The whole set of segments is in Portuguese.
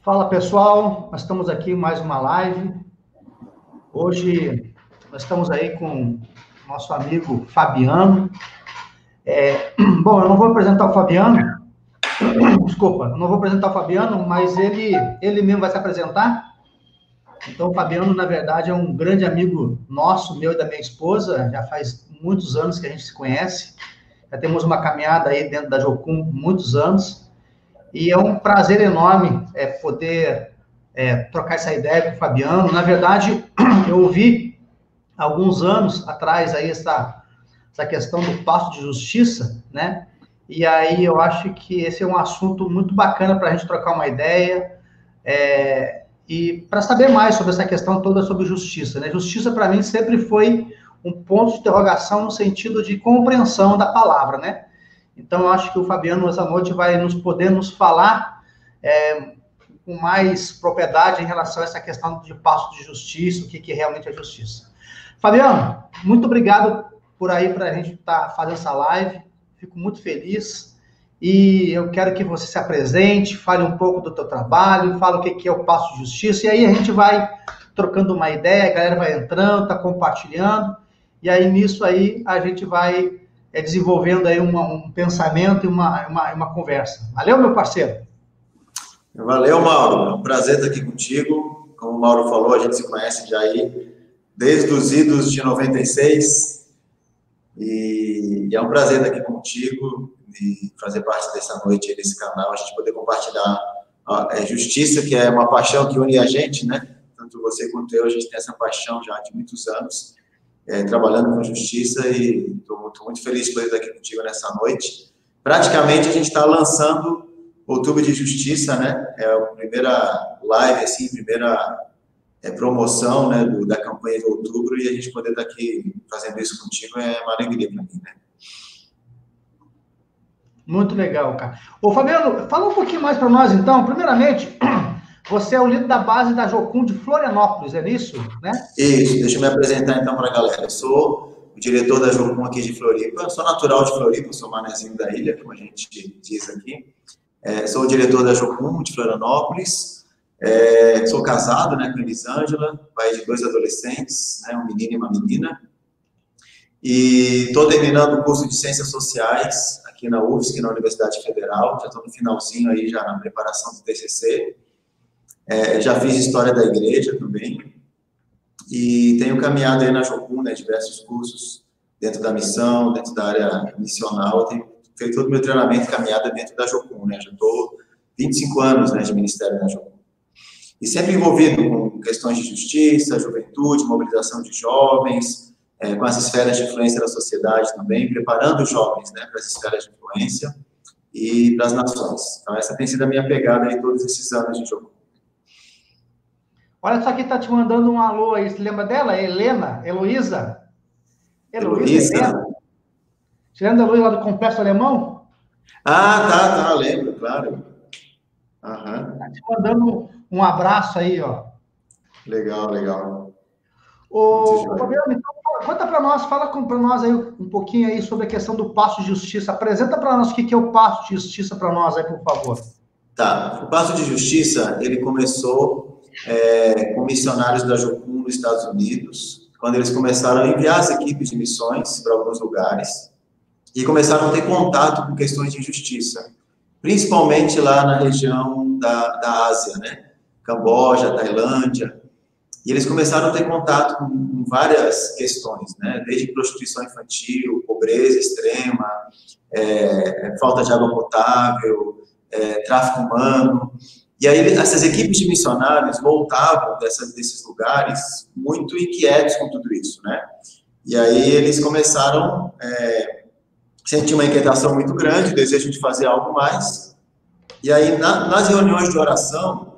Fala pessoal, nós estamos aqui em mais uma live. Hoje nós estamos aí com nosso amigo Fabiano. Bom, eu não vou apresentar o Fabiano, desculpa, eu não vou apresentar o Fabiano, mas ele mesmo vai se apresentar. Então, o Fabiano, na verdade, é um grande amigo nosso, meu e da minha esposa. Já faz muitos anos que a gente se conhece. Já temos uma caminhada aí dentro da Jocum muitos anos. E é um prazer enorme poder trocar essa ideia com o Fabiano. Na verdade, eu ouvi alguns anos atrás aí essa questão do passo de justiça, né? E aí eu acho que esse é um assunto muito bacana para a gente trocar uma ideia e para saber mais sobre essa questão toda sobre justiça, né? Justiça para mim sempre foi um ponto de interrogação no sentido de compreensão da palavra, né? Então, eu acho que o Fabiano, essa noite, vai poder nos falar com mais propriedade em relação a essa questão de passo de justiça, o que realmente é justiça. Fabiano, muito obrigado por aí para a gente estar fazendo essa live. Fico muito feliz e eu quero que você se apresente, fale um pouco do teu trabalho, fale o que é o passo de justiça, e aí a gente vai trocando uma ideia, a galera vai entrando, está compartilhando, e aí nisso aí a gente vai desenvolvendo aí um pensamento e uma conversa. Valeu, meu parceiro? Valeu, Mauro. É um prazer estar aqui contigo. Como o Mauro falou, a gente se conhece já aí desde os idos de 96. E é um prazer estar aqui contigo e fazer parte dessa noite aí desse canal, a gente poder compartilhar a justiça, que é uma paixão que une a gente, né? Tanto você quanto eu, a gente tem essa paixão já de muitos anos. Trabalhando com justiça, e estou muito feliz de poder estar aqui contigo nessa noite. Praticamente a gente está lançando Outubro de Justiça, né? É a primeira live, assim, primeira promoção, né, da campanha de outubro, e a gente poder estar aqui fazendo isso contigo é uma alegria para mim, né? Muito legal, cara. Ô, Fabiano, fala um pouquinho mais para nós, então. Primeiramente, você é o líder da base da Jocum de Florianópolis, é isso, né? Isso, deixa eu me apresentar então para a galera. Eu sou o diretor da Jocum aqui de Floripa, eu sou natural de Floripa, sou manezinho da ilha, como a gente diz aqui. Sou o diretor da Jocum de Florianópolis, sou casado, né, com a Elisângela, pai de 2 adolescentes, né, um menino e uma menina, e estou terminando o curso de Ciências Sociais aqui na UFSC, na Universidade Federal, já estou no finalzinho aí, já na preparação do TCC. Já fiz História da Igreja também, e tenho caminhado aí na Jocum, né, diversos cursos dentro da missão, dentro da área missional. Eu tenho feito todo o meu treinamento e caminhada dentro da Jocum, né, já estou 25 anos, né, de ministério na Jocum. E sempre envolvido com questões de justiça, juventude, mobilização de jovens, com as esferas de influência da sociedade também, preparando os jovens, né, para as esferas de influência e para as nações. Então, essa tem sido a minha pegada aí todos esses anos de Jocum. Olha só quem tá te mandando um alô aí. Você lembra dela? Helena? Heloísa? Helena? Você lembra da Heloísa lá do Complexo Alemão? Tá, lembro, claro. Uhum. Tá te mandando um abraço aí, ó. Legal. Ô, Fabiano, então, conta para nós, fala para nós aí um pouquinho aí sobre a questão do passo de justiça. Apresenta para nós o que é o passo de justiça para nós aí, por favor. Tá, o passo de justiça, ele começou com missionários da Jocum nos Estados Unidos, quando eles começaram a enviar as equipes de missões para alguns lugares e começaram a ter contato com questões de justiça, principalmente lá na região da Ásia, né? Camboja, Tailândia, e eles começaram a ter contato com várias questões, né? Desde prostituição infantil, pobreza extrema, falta de água potável, tráfico humano. E aí essas equipes de missionários voltavam desses lugares muito inquietos com tudo isso, né? E aí eles começaram a sentir uma inquietação muito grande, o desejo de fazer algo mais. E aí nas reuniões de oração,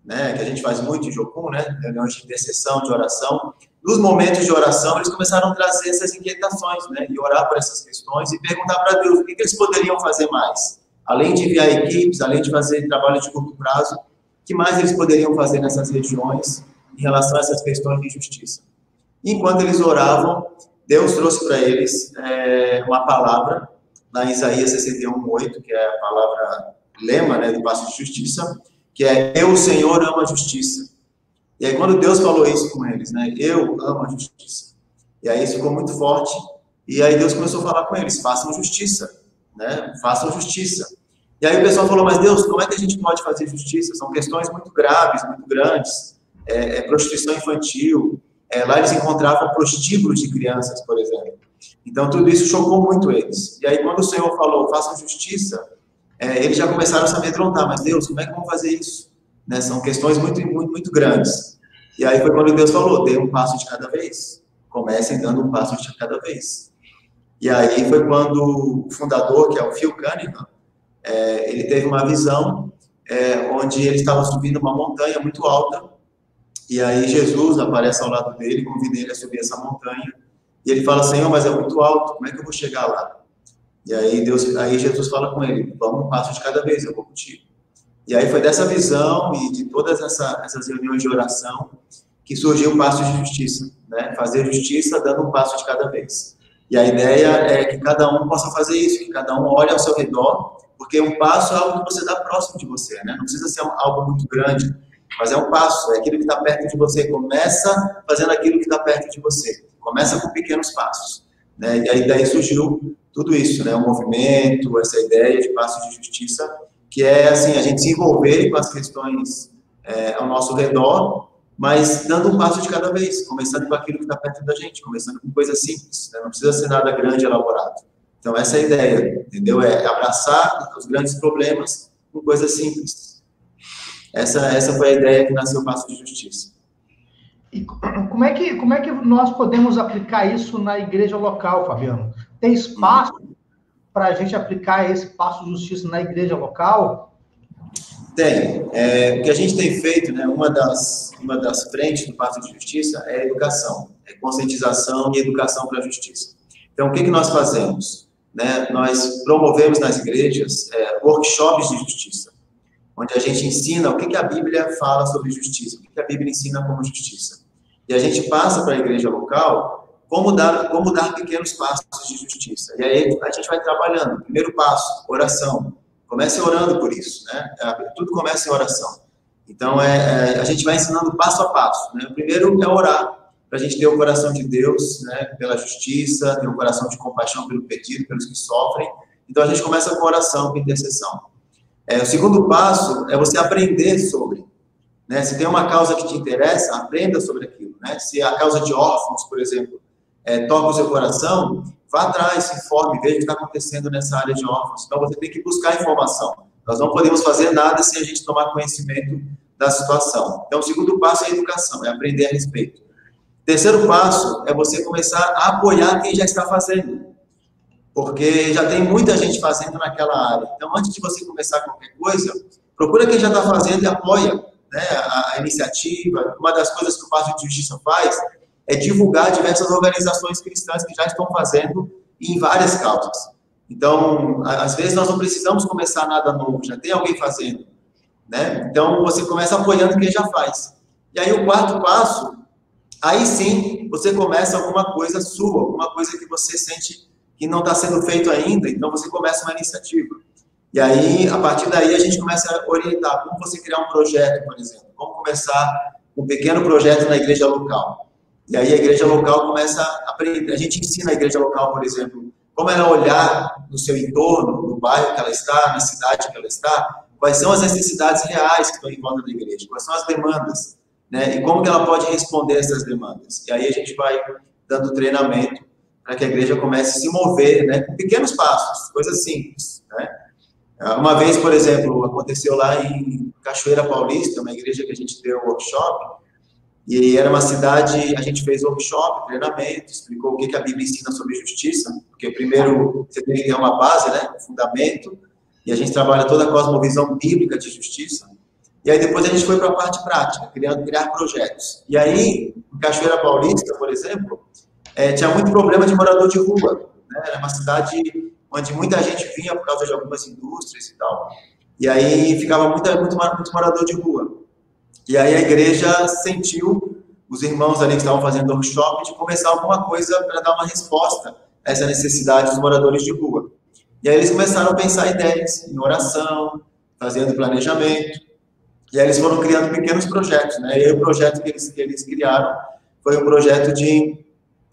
né, que a gente faz muito em Jocum, né, reuniões de intercessão, de oração, nos momentos de oração eles começaram a trazer essas inquietações, né, e orar por essas questões e perguntar para Deus o que eles poderiam fazer mais. Além de enviar equipes, além de fazer trabalho de curto prazo, o que mais eles poderiam fazer nessas regiões em relação a essas questões de justiça? Enquanto eles oravam, Deus trouxe para eles uma palavra, lá em Isaías 61:8, que é a palavra lema, né, do passo de justiça, que é eu, o Senhor, amo a justiça. E aí, quando Deus falou isso com eles, né? Eu amo a justiça. E aí, isso ficou muito forte. E aí, Deus começou a falar com eles: façam justiça, né? Façam justiça. E aí, o pessoal falou: mas Deus, como é que a gente pode fazer justiça? São questões muito graves, muito grandes. Prostituição infantil. Lá eles encontravam prostíbulos de crianças, por exemplo. Então, tudo isso chocou muito eles. E aí, quando o Senhor falou: façam justiça, eles já começaram a se amedrontar. Mas Deus, como é que vamos fazer isso? Né? São questões muito, muito, muito grandes. E aí foi quando Deus falou: dê um passo de cada vez. Comecem dando um passo de cada vez. E aí foi quando o fundador, que é o Phil Cunningham, ele teve uma visão onde ele estava subindo uma montanha muito alta. E aí Jesus aparece ao lado dele, convida ele a subir essa montanha. E ele fala: Senhor, mas é muito alto, como é que eu vou chegar lá? E aí Jesus fala com ele: vamos um passo de cada vez, eu vou contigo. E aí foi dessa visão e de todas essas reuniões de oração que surgiu o passo de justiça, né? Fazer justiça dando um passo de cada vez. E a ideia é que cada um possa fazer isso, que cada um olhe ao seu redor, porque um passo é algo que você dá próximo de você, né? Não precisa ser algo muito grande, mas é um passo, é aquilo que está perto de você. Começa fazendo aquilo que está perto de você. Começa com pequenos passos, né? E aí daí surgiu tudo isso, né? O movimento, essa ideia de passo de justiça, que é assim, a gente se envolver com as questões ao nosso redor, mas dando um passo de cada vez, começando com aquilo que está perto da gente, começando com coisas simples, né? Não precisa ser nada grande e elaborado. Então, essa é a ideia, entendeu? É abraçar os grandes problemas com coisas simples. Essa foi a ideia que nasceu o Passo de Justiça. E como é que nós podemos aplicar isso na igreja local, Fabiano? Tem espaço para a gente aplicar esse Passo de Justiça na igreja local? Tem. O que a gente tem feito, né, uma das frentes do Passo de Justiça é a educação, conscientização e educação para a justiça. Então, o que nós fazemos? Né, nós promovemos nas igrejas workshops de justiça, onde a gente ensina o que a Bíblia fala sobre justiça, o que a Bíblia ensina como justiça. E a gente passa para a igreja local como dar pequenos passos de justiça. E aí a gente vai trabalhando. Primeiro passo, oração. Comece orando por isso, né? Tudo começa em oração. Então, a gente vai ensinando passo a passo, né? O primeiro é orar, para a gente ter o coração de Deus, né? Pela justiça, ter um coração de compaixão pelo perdido, pelos que sofrem. Então, a gente começa com oração, com intercessão. O segundo passo é você aprender sobre, né? Se tem uma causa que te interessa, aprenda sobre aquilo, né? Se a causa de órfãos, por exemplo, toca o seu coração, vá atrás, se informe, veja o que está acontecendo nessa área de órfãos. Então, você tem que buscar informação. Nós não podemos fazer nada sem a gente tomar conhecimento da situação. Então, o segundo passo é a educação, é aprender a respeito. Terceiro passo é você começar a apoiar quem já está fazendo, porque já tem muita gente fazendo naquela área. Então, antes de você começar qualquer coisa, procura quem já está fazendo e apoia, né, a iniciativa. Uma das coisas que o Passo de Justiça faz é divulgar diversas organizações cristãs que já estão fazendo em várias causas. Então, às vezes nós não precisamos começar nada novo, já tem alguém fazendo, né? Então, você começa apoiando quem já faz. E aí, o quarto passo, aí sim, você começa alguma coisa sua, alguma coisa que você sente que não está sendo feito ainda, então você começa uma iniciativa. E aí, a partir daí, a gente começa a orientar como você criar um projeto, por exemplo, como começar um pequeno projeto na igreja local. E aí a igreja local começa a aprender. A gente ensina a igreja local, por exemplo, como ela olhar no seu entorno, no bairro que ela está, na cidade que ela está, quais são as necessidades reais que estão em volta da igreja, quais são as demandas, né? E como que ela pode responder a essas demandas. E aí a gente vai dando treinamento para que a igreja comece a se mover, né, com pequenos passos, coisas simples, né? Uma vez, por exemplo, aconteceu lá em Cachoeira Paulista, uma igreja que a gente deu workshop. E era uma cidade, a gente fez workshop, treinamento, explicou o que a Bíblia ensina sobre justiça, porque primeiro você tem que ter uma base, né, um fundamento, e a gente trabalha toda a cosmovisão bíblica de justiça. E aí depois a gente foi para a parte prática, criar projetos. E aí, em Cachoeira Paulista, por exemplo, tinha muito problema de morador de rua, né? Era uma cidade onde muita gente vinha por causa de algumas indústrias e tal. E aí ficava muito morador de rua. E aí a igreja sentiu, os irmãos ali que estavam fazendo workshop, de começar alguma coisa para dar uma resposta a essa necessidade dos moradores de rua. E aí eles começaram a pensar ideias em oração, fazendo planejamento. E aí eles foram criando pequenos projetos, né? E aí o projeto que eles criaram foi um projeto de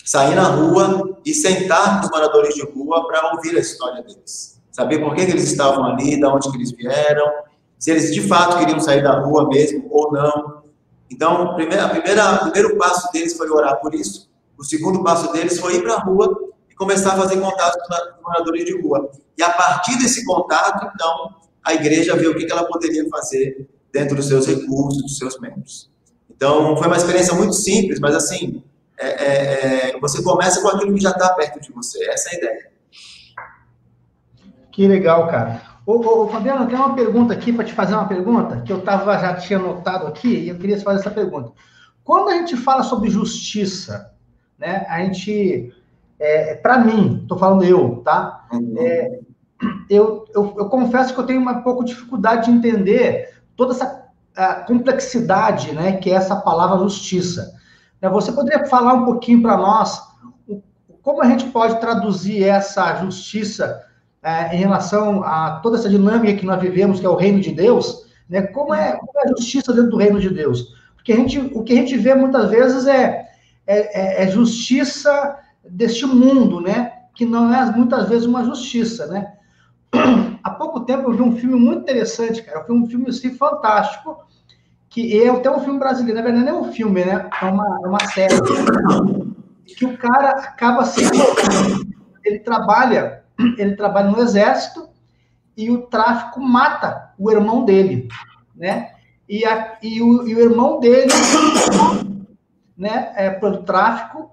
sair na rua e sentar com os moradores de rua para ouvir a história deles. Saber por que eles estavam ali, de onde que eles vieram, se eles de fato queriam sair da rua mesmo ou não. Então, o primeiro passo deles foi orar por isso. O segundo passo deles foi ir para a rua e começar a fazer contato com os moradores de rua. E a partir desse contato, então, a igreja viu o que ela poderia fazer dentro dos seus recursos, dos seus membros. Então, foi uma experiência muito simples, mas assim, você começa com aquilo que já está perto de você. Essa é a ideia. Que legal, cara. Ô, Fabiano, tem uma pergunta aqui para te fazer uma pergunta que eu já tinha anotado aqui e eu queria te fazer essa pergunta. Quando a gente fala sobre justiça, né, a gente, para mim, estou falando eu, tá? Eu confesso que eu tenho um pouco de dificuldade de entender toda essa complexidade, né, que é essa palavra justiça. Você poderia falar um pouquinho para nós como a gente pode traduzir essa justiça em relação a toda essa dinâmica que nós vivemos, que é o reino de Deus, né? Como é a justiça dentro do reino de Deus? Porque o que a gente vê muitas vezes é justiça deste mundo, né? Que não é muitas vezes uma justiça, né? Há pouco tempo eu vi um filme muito interessante, cara. Foi um filme assim, fantástico, que é até um filme brasileiro, na verdade não é um filme, né? É uma série. Que o cara acaba ele trabalha no exército e o tráfico mata o irmão dele, né? E o irmão dele, né, pelo tráfico.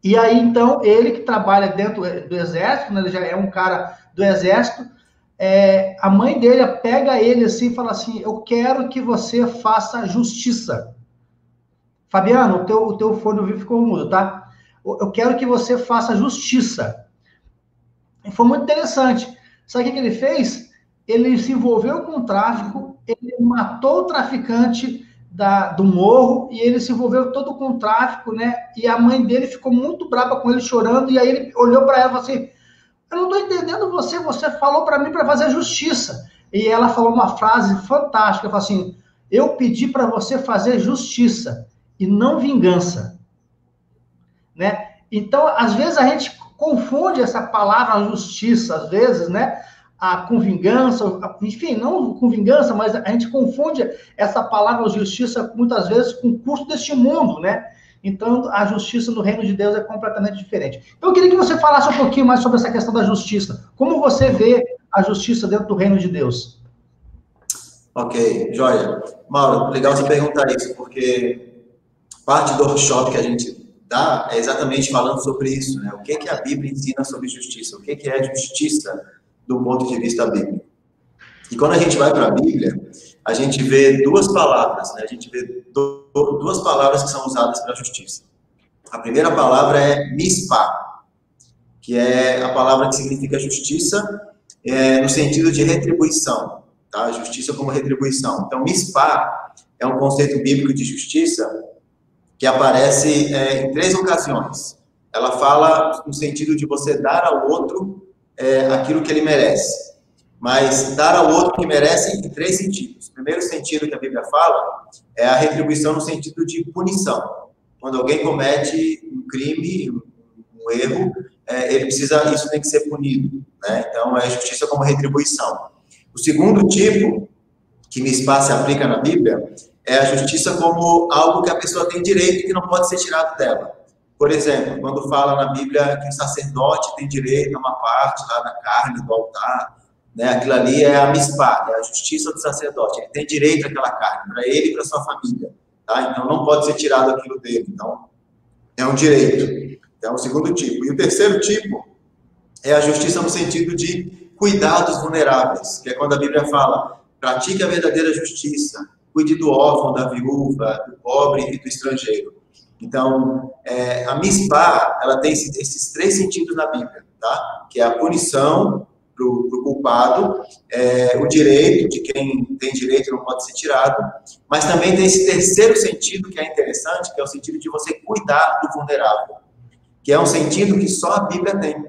E aí, então, ele que trabalha dentro do exército, né, ele já é um cara do exército, a mãe dele pega ele assim e fala assim, eu quero que você faça justiça. Fabiano, o teu fone ouvido ficou mudo, tá? Eu quero que você faça justiça. E foi muito interessante. Sabe o que ele fez? Ele se envolveu com o tráfico, ele matou o traficante do morro, e ele se envolveu todo com o tráfico, né? E a mãe dele ficou muito brava com ele, chorando, e aí ele olhou para ela e falou assim, eu não estou entendendo você falou para mim para fazer justiça. E ela falou uma frase fantástica, falou assim, eu pedi para você fazer justiça, e não vingança, né? Então, às vezes a gente confunde essa palavra justiça, às vezes, né? Com vingança, enfim, não com vingança, mas a gente confunde essa palavra justiça muitas vezes com o curso deste mundo, né? Então, a justiça no reino de Deus é completamente diferente. Então, eu queria que você falasse um pouquinho mais sobre essa questão da justiça. Como você vê a justiça dentro do reino de Deus? Ok, joia. Mauro, legal você perguntar isso, porque parte do workshop que a gente dá é exatamente falando sobre isso, né? O que a Bíblia ensina sobre justiça? O que é justiça do ponto de vista bíblico? E quando a gente vai para a Bíblia, a gente vê duas palavras, né? A gente vê duas palavras que são usadas para justiça. A primeira palavra é mispá, que é a palavra que significa justiça no sentido de retribuição, tá? Justiça como retribuição. Então, mispá é um conceito bíblico de justiça que aparece em 3 ocasiões. Ela fala no sentido de você dar ao outro aquilo que ele merece. Mas dar ao outro que merece em 3 sentidos. O primeiro sentido que a Bíblia fala é a retribuição no sentido de punição. Quando alguém comete um crime, um erro, isso tem que ser punido, né? Então, é justiça como retribuição. O segundo tipo, que mispá se aplica na Bíblia, é a justiça como algo que a pessoa tem direito e que não pode ser tirado dela. Por exemplo, quando fala na Bíblia que o sacerdote tem direito a uma parte lá da carne do altar, né? Aquilo ali é a mispá, é a justiça do sacerdote. Ele tem direito àquela carne, para ele e para sua família, tá? Então, não pode ser tirado aquilo dele. Então, é um direito. Então, é o segundo tipo. E o terceiro tipo é a justiça no sentido de cuidar dos vulneráveis, que é quando a Bíblia fala, pratique a verdadeira justiça, cuide do órfão, da viúva, do pobre e do estrangeiro. Então, a mispá, ela tem esses 3 sentidos na Bíblia, tá? Que é a punição para o culpado, o direito de quem tem direito não pode ser tirado, mas também tem esse terceiro sentido que é interessante, que é o sentido de você cuidar do vulnerável, que é um sentido que só a Bíblia tem.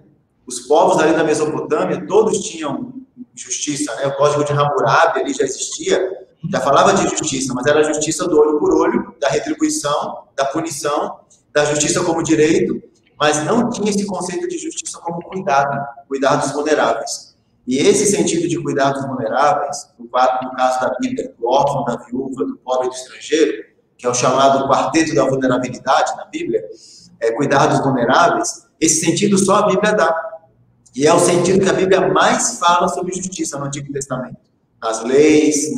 Os povos ali da Mesopotâmia, todos tinham justiça, né? O Código de Hammurabi ali já existia, Já falava de justiça, mas era a justiça do olho por olho, da retribuição, da punição, da justiça como direito, mas não tinha esse conceito de justiça como cuidado, cuidar dos vulneráveis. E esse sentido de cuidar dos vulneráveis, no caso da Bíblia, do órfão, da viúva, do pobre e do estrangeiro, que é o chamado quarteto da vulnerabilidade na Bíblia, cuidar dos vulneráveis, esse sentido só a Bíblia dá. E é o sentido que a Bíblia mais fala sobre justiça no Antigo Testamento. As leis,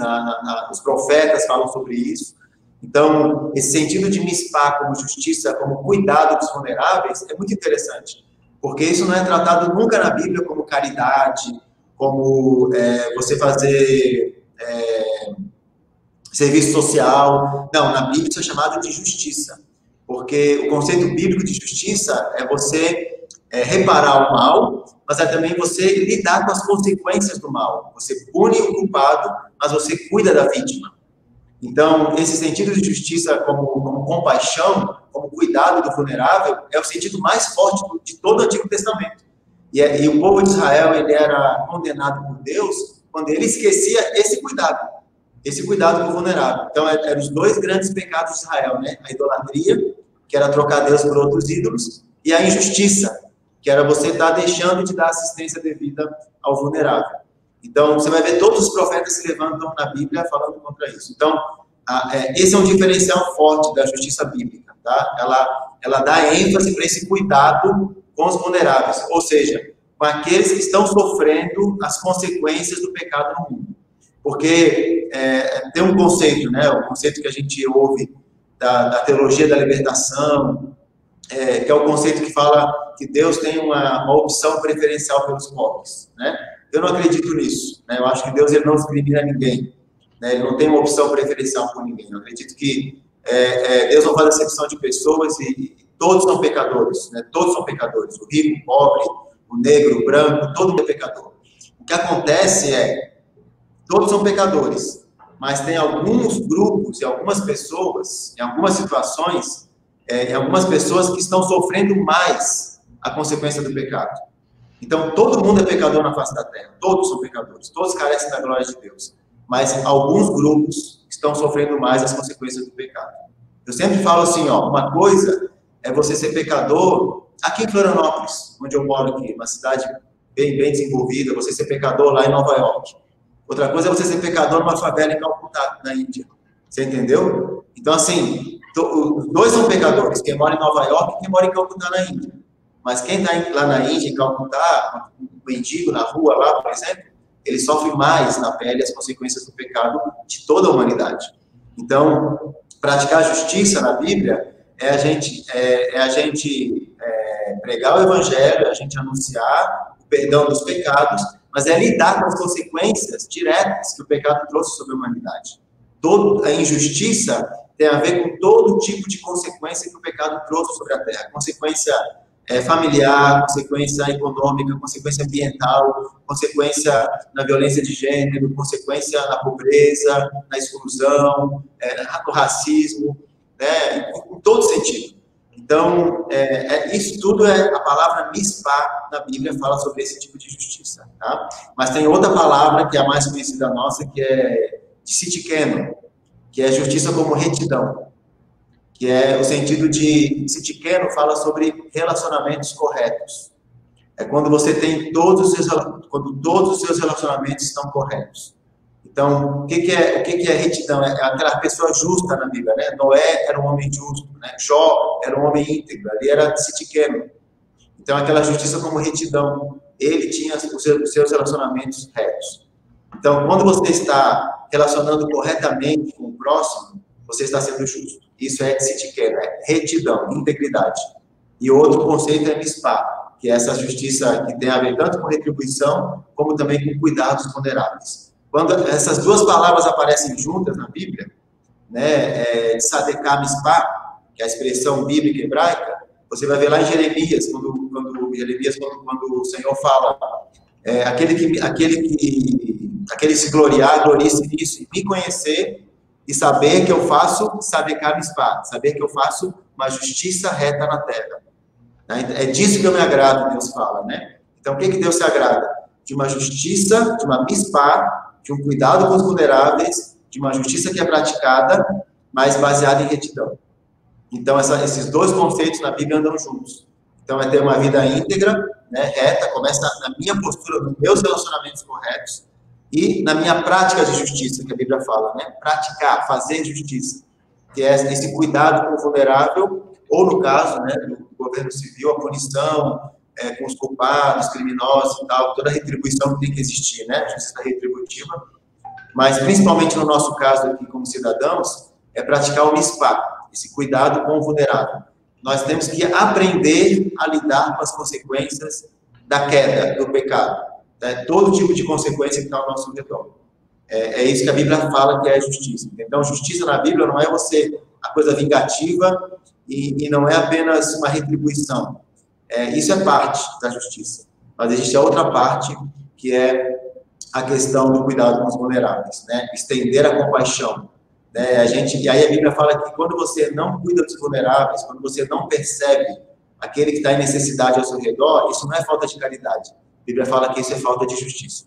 os profetas falam sobre isso. Então, esse sentido de mispá como justiça, como cuidado dos vulneráveis, é muito interessante. Porque isso não é tratado nunca na Bíblia como caridade, como você fazer serviço social. Não, na Bíblia isso é chamado de justiça. Porque o conceito bíblico de justiça é você reparar o mal, mas é também você lidar com as consequências do mal. Você pune o culpado, mas você cuida da vítima. Então, esse sentido de justiça como compaixão, como cuidado do vulnerável, é o sentido mais forte de todo o Antigo Testamento. E o povo de Israel, ele era condenado por Deus quando ele esquecia esse cuidado com o vulnerável. Então, eram os dois grandes pecados de Israel, né? A idolatria, que era trocar Deus por outros ídolos, e a injustiça, que era você estar deixando de dar assistência devida ao vulnerável. Então, você vai ver todos os profetas se levantam na Bíblia falando contra isso. Então, esse é um diferencial forte da justiça bíblica, tá? Ela dá ênfase para esse cuidado com os vulneráveis, ou seja, com aqueles que estão sofrendo as consequências do pecado no mundo. Porque tem um conceito, né? O conceito que a gente ouve da teologia da libertação, que é o conceito que fala que Deus tem uma opção preferencial pelos pobres, né? Eu não acredito nisso, né? Eu acho que Deus ele não discrimina ninguém, né? Ele não tem uma opção preferencial por ninguém. Eu acredito que Deus não faz acepção de pessoas e todos são pecadores, né? Todos são pecadores, o rico, o pobre, o negro, o branco, todo mundo é pecador. O que acontece todos são pecadores, mas tem alguns grupos e algumas pessoas, em algumas situações, algumas pessoas que estão sofrendo mais a consequência do pecado. Então, todo mundo é pecador na face da terra. Todos são pecadores. Todos carecem da glória de Deus. Mas alguns grupos estão sofrendo mais as consequências do pecado. Eu sempre falo assim, uma coisa é você ser pecador aqui em Florianópolis, onde eu moro aqui, uma cidade bem desenvolvida, você ser pecador lá em Nova York. Outra coisa é você ser pecador numa favela em Calcutá, na Índia. Você entendeu? Então, assim, os dois são pecadores, quem mora em Nova York e quem mora em Calcutá, na Índia. Mas quem está lá na Índia, em Calcutá, um mendigo na rua lá, por exemplo, ele sofre mais na pele as consequências do pecado de toda a humanidade. Então, praticar a justiça na Bíblia é a gente pregar o Evangelho, é a gente anunciar o perdão dos pecados, mas é lidar com as consequências diretas que o pecado trouxe sobre a humanidade. Toda a injustiça tem a ver com todo tipo de consequência que o pecado trouxe sobre a terra. Consequência familiar, consequência econômica, consequência ambiental, consequência na violência de gênero, consequência na pobreza, na exclusão, no racismo, né, em todo sentido. Então, isso tudo a palavra mispá na Bíblia fala sobre esse tipo de justiça, tá? Mas tem outra palavra que é a mais conhecida nossa, que é tsidkenu, que é justiça como retidão, que é o sentido de tsidkenu fala sobre relacionamentos corretos. É quando você tem quando todos os seus relacionamentos estão corretos. Então, o que é retidão? É aquela pessoa justa na Bíblia, né? Noé era um homem justo, né? Jó era um homem íntegro, ali era tsidkenu. Então, aquela justiça como retidão. Ele tinha os seus relacionamentos retos. Então, quando você está relacionando corretamente com o próximo, você está sendo justo. Isso é tsidkenu, é retidão, integridade. E outro conceito é mispá, que é essa justiça que tem a ver tanto com retribuição, como também com cuidados vulneráveis. Quando essas duas palavras aparecem juntas na Bíblia, né, tsadeká mispá, que é a expressão bíblica hebraica, você vai ver lá em Jeremias, quando o Senhor fala, aquele se gloriar, glorie-se nisso, me conhecer e saber que eu faço tsadeká mispá, saber que eu faço uma justiça reta na terra. É disso que eu me agrado, Deus fala, né? Então, o que Deus se agrada? De uma justiça, de uma mispá, de um cuidado com os vulneráveis de uma justiça que é praticada, mas baseada em retidão. Então, esses dois conceitos na Bíblia andam juntos. Então, é ter uma vida íntegra, né, reta, começa na minha postura, nos meus relacionamentos corretos e na minha prática de justiça, que a Bíblia fala, né? Praticar, fazer justiça, que é esse cuidado com o vulnerável, ou no caso, né, do governo civil, a punição com os culpados, criminosos e tal, toda a retribuição que tem que existir, né? Justiça retributiva. Mas, principalmente no nosso caso aqui, como cidadãos, é praticar o mispá, esse cuidado com o vulnerável. Nós temos que aprender a lidar com as consequências da queda, do pecado. Né? Todo tipo de consequência que está ao nosso redor. É isso que a Bíblia fala que é justiça. Então, justiça na Bíblia não é você, a coisa vingativa, e não é apenas uma retribuição. Isso é parte da justiça. Mas existe a outra parte, que é a questão do cuidado com os vulneráveis, né? Estender a compaixão. Né? E aí a Bíblia fala que quando você não cuida dos vulneráveis, quando você não percebe aquele que está em necessidade ao seu redor, isso não é falta de caridade. A Bíblia fala que isso é falta de justiça.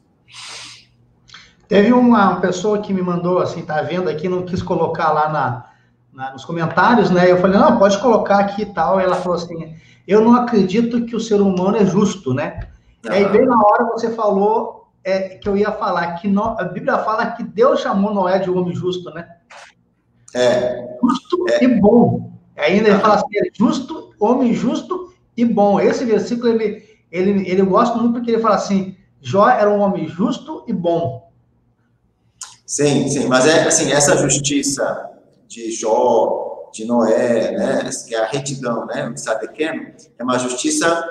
Teve uma pessoa que me mandou, assim, tá vendo aqui, não quis colocar lá nos comentários, né? Eu falei, não, pode colocar aqui e tal. E ela falou assim, eu não acredito que o ser humano é justo, né? E aí, bem na hora, você falou que eu ia falar, que a Bíblia fala que Deus chamou Noé de homem justo, né? Justo e bom. Ainda ele fala assim, justo, homem justo e bom. Esse versículo, eu gosto muito porque ele fala assim, Jó era um homem justo e bom. Sim, mas assim, essa justiça de Jó, de Noé, né, que é a retidão, né, o tzadekeno, é uma justiça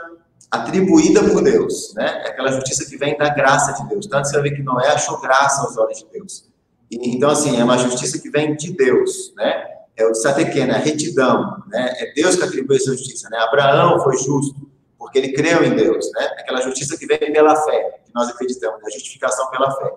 atribuída por Deus, né, é aquela justiça que vem da graça de Deus. Tanto você vai ver que Noé achou graça aos olhos de Deus. Então, assim, é uma justiça que vem de Deus, né, é o tzadekeno, é a retidão, né, é Deus que atribui essa justiça, né, Abraão foi justo, porque ele creu em Deus, né, aquela justiça que vem pela fé, que nós acreditamos, a justificação pela fé.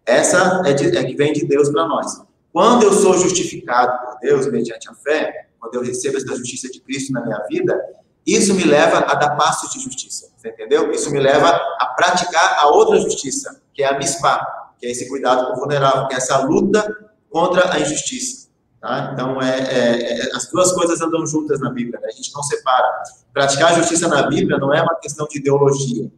Essa é que vem de Deus para nós. Quando eu sou justificado por Deus, mediante a fé, quando eu recebo essa justiça de Cristo na minha vida, isso me leva a dar passos de justiça, você entendeu? Isso me leva a praticar a outra justiça, que é a mispá, que é esse cuidado com o vulnerável, que é essa luta contra a injustiça. Tá? Então, as duas coisas andam juntas na Bíblia, né? A gente não separa. Praticar a justiça na Bíblia não é uma questão de ideologia,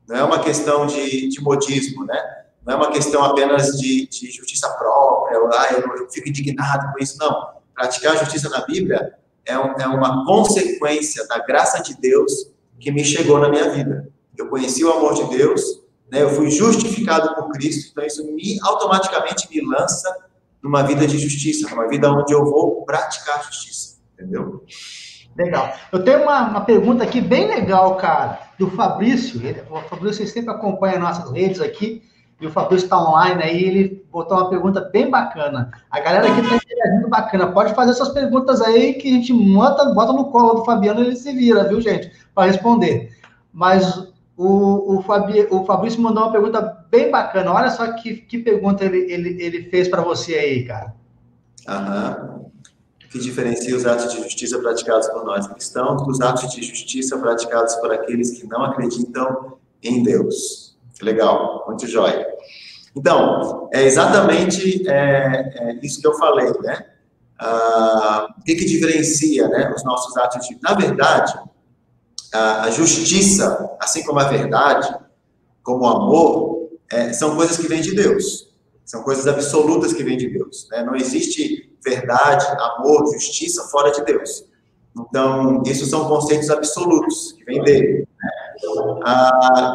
não é uma questão de modismo, né? Não é uma questão apenas de justiça própria, eu fico indignado com isso, não. Praticar a justiça na Bíblia é uma consequência da graça de Deus que me chegou na minha vida. Eu conheci o amor de Deus, né, eu fui justificado por Cristo, então isso automaticamente me lança numa vida de justiça, numa vida onde eu vou praticar a justiça, entendeu? Legal. Eu tenho uma pergunta aqui bem legal, cara, do Fabrício. O Fabrício sempre acompanha nossas redes aqui. E o Fabrício está online aí, ele botou uma pergunta bem bacana. A galera aqui está interagindo bacana. Pode fazer essas perguntas aí que a gente bota no colo do Fabiano e ele se vira, viu, gente? Para responder. Mas o Fabrício mandou uma pergunta bem bacana. Olha só que pergunta ele fez para você aí, cara. Que diferencia os atos de justiça praticados por nós cristãos dos atos de justiça praticados por aqueles que não acreditam em Deus. Legal, muito jóia. Então, é exatamente isso que eu falei, né? O que diferencia, né, os nossos atos de... Na verdade, a justiça, assim como a verdade, como o amor, são coisas que vêm de Deus. São coisas absolutas que vêm de Deus, né? Não existe verdade, amor, justiça fora de Deus. Então, isso são conceitos absolutos que vêm dele, né?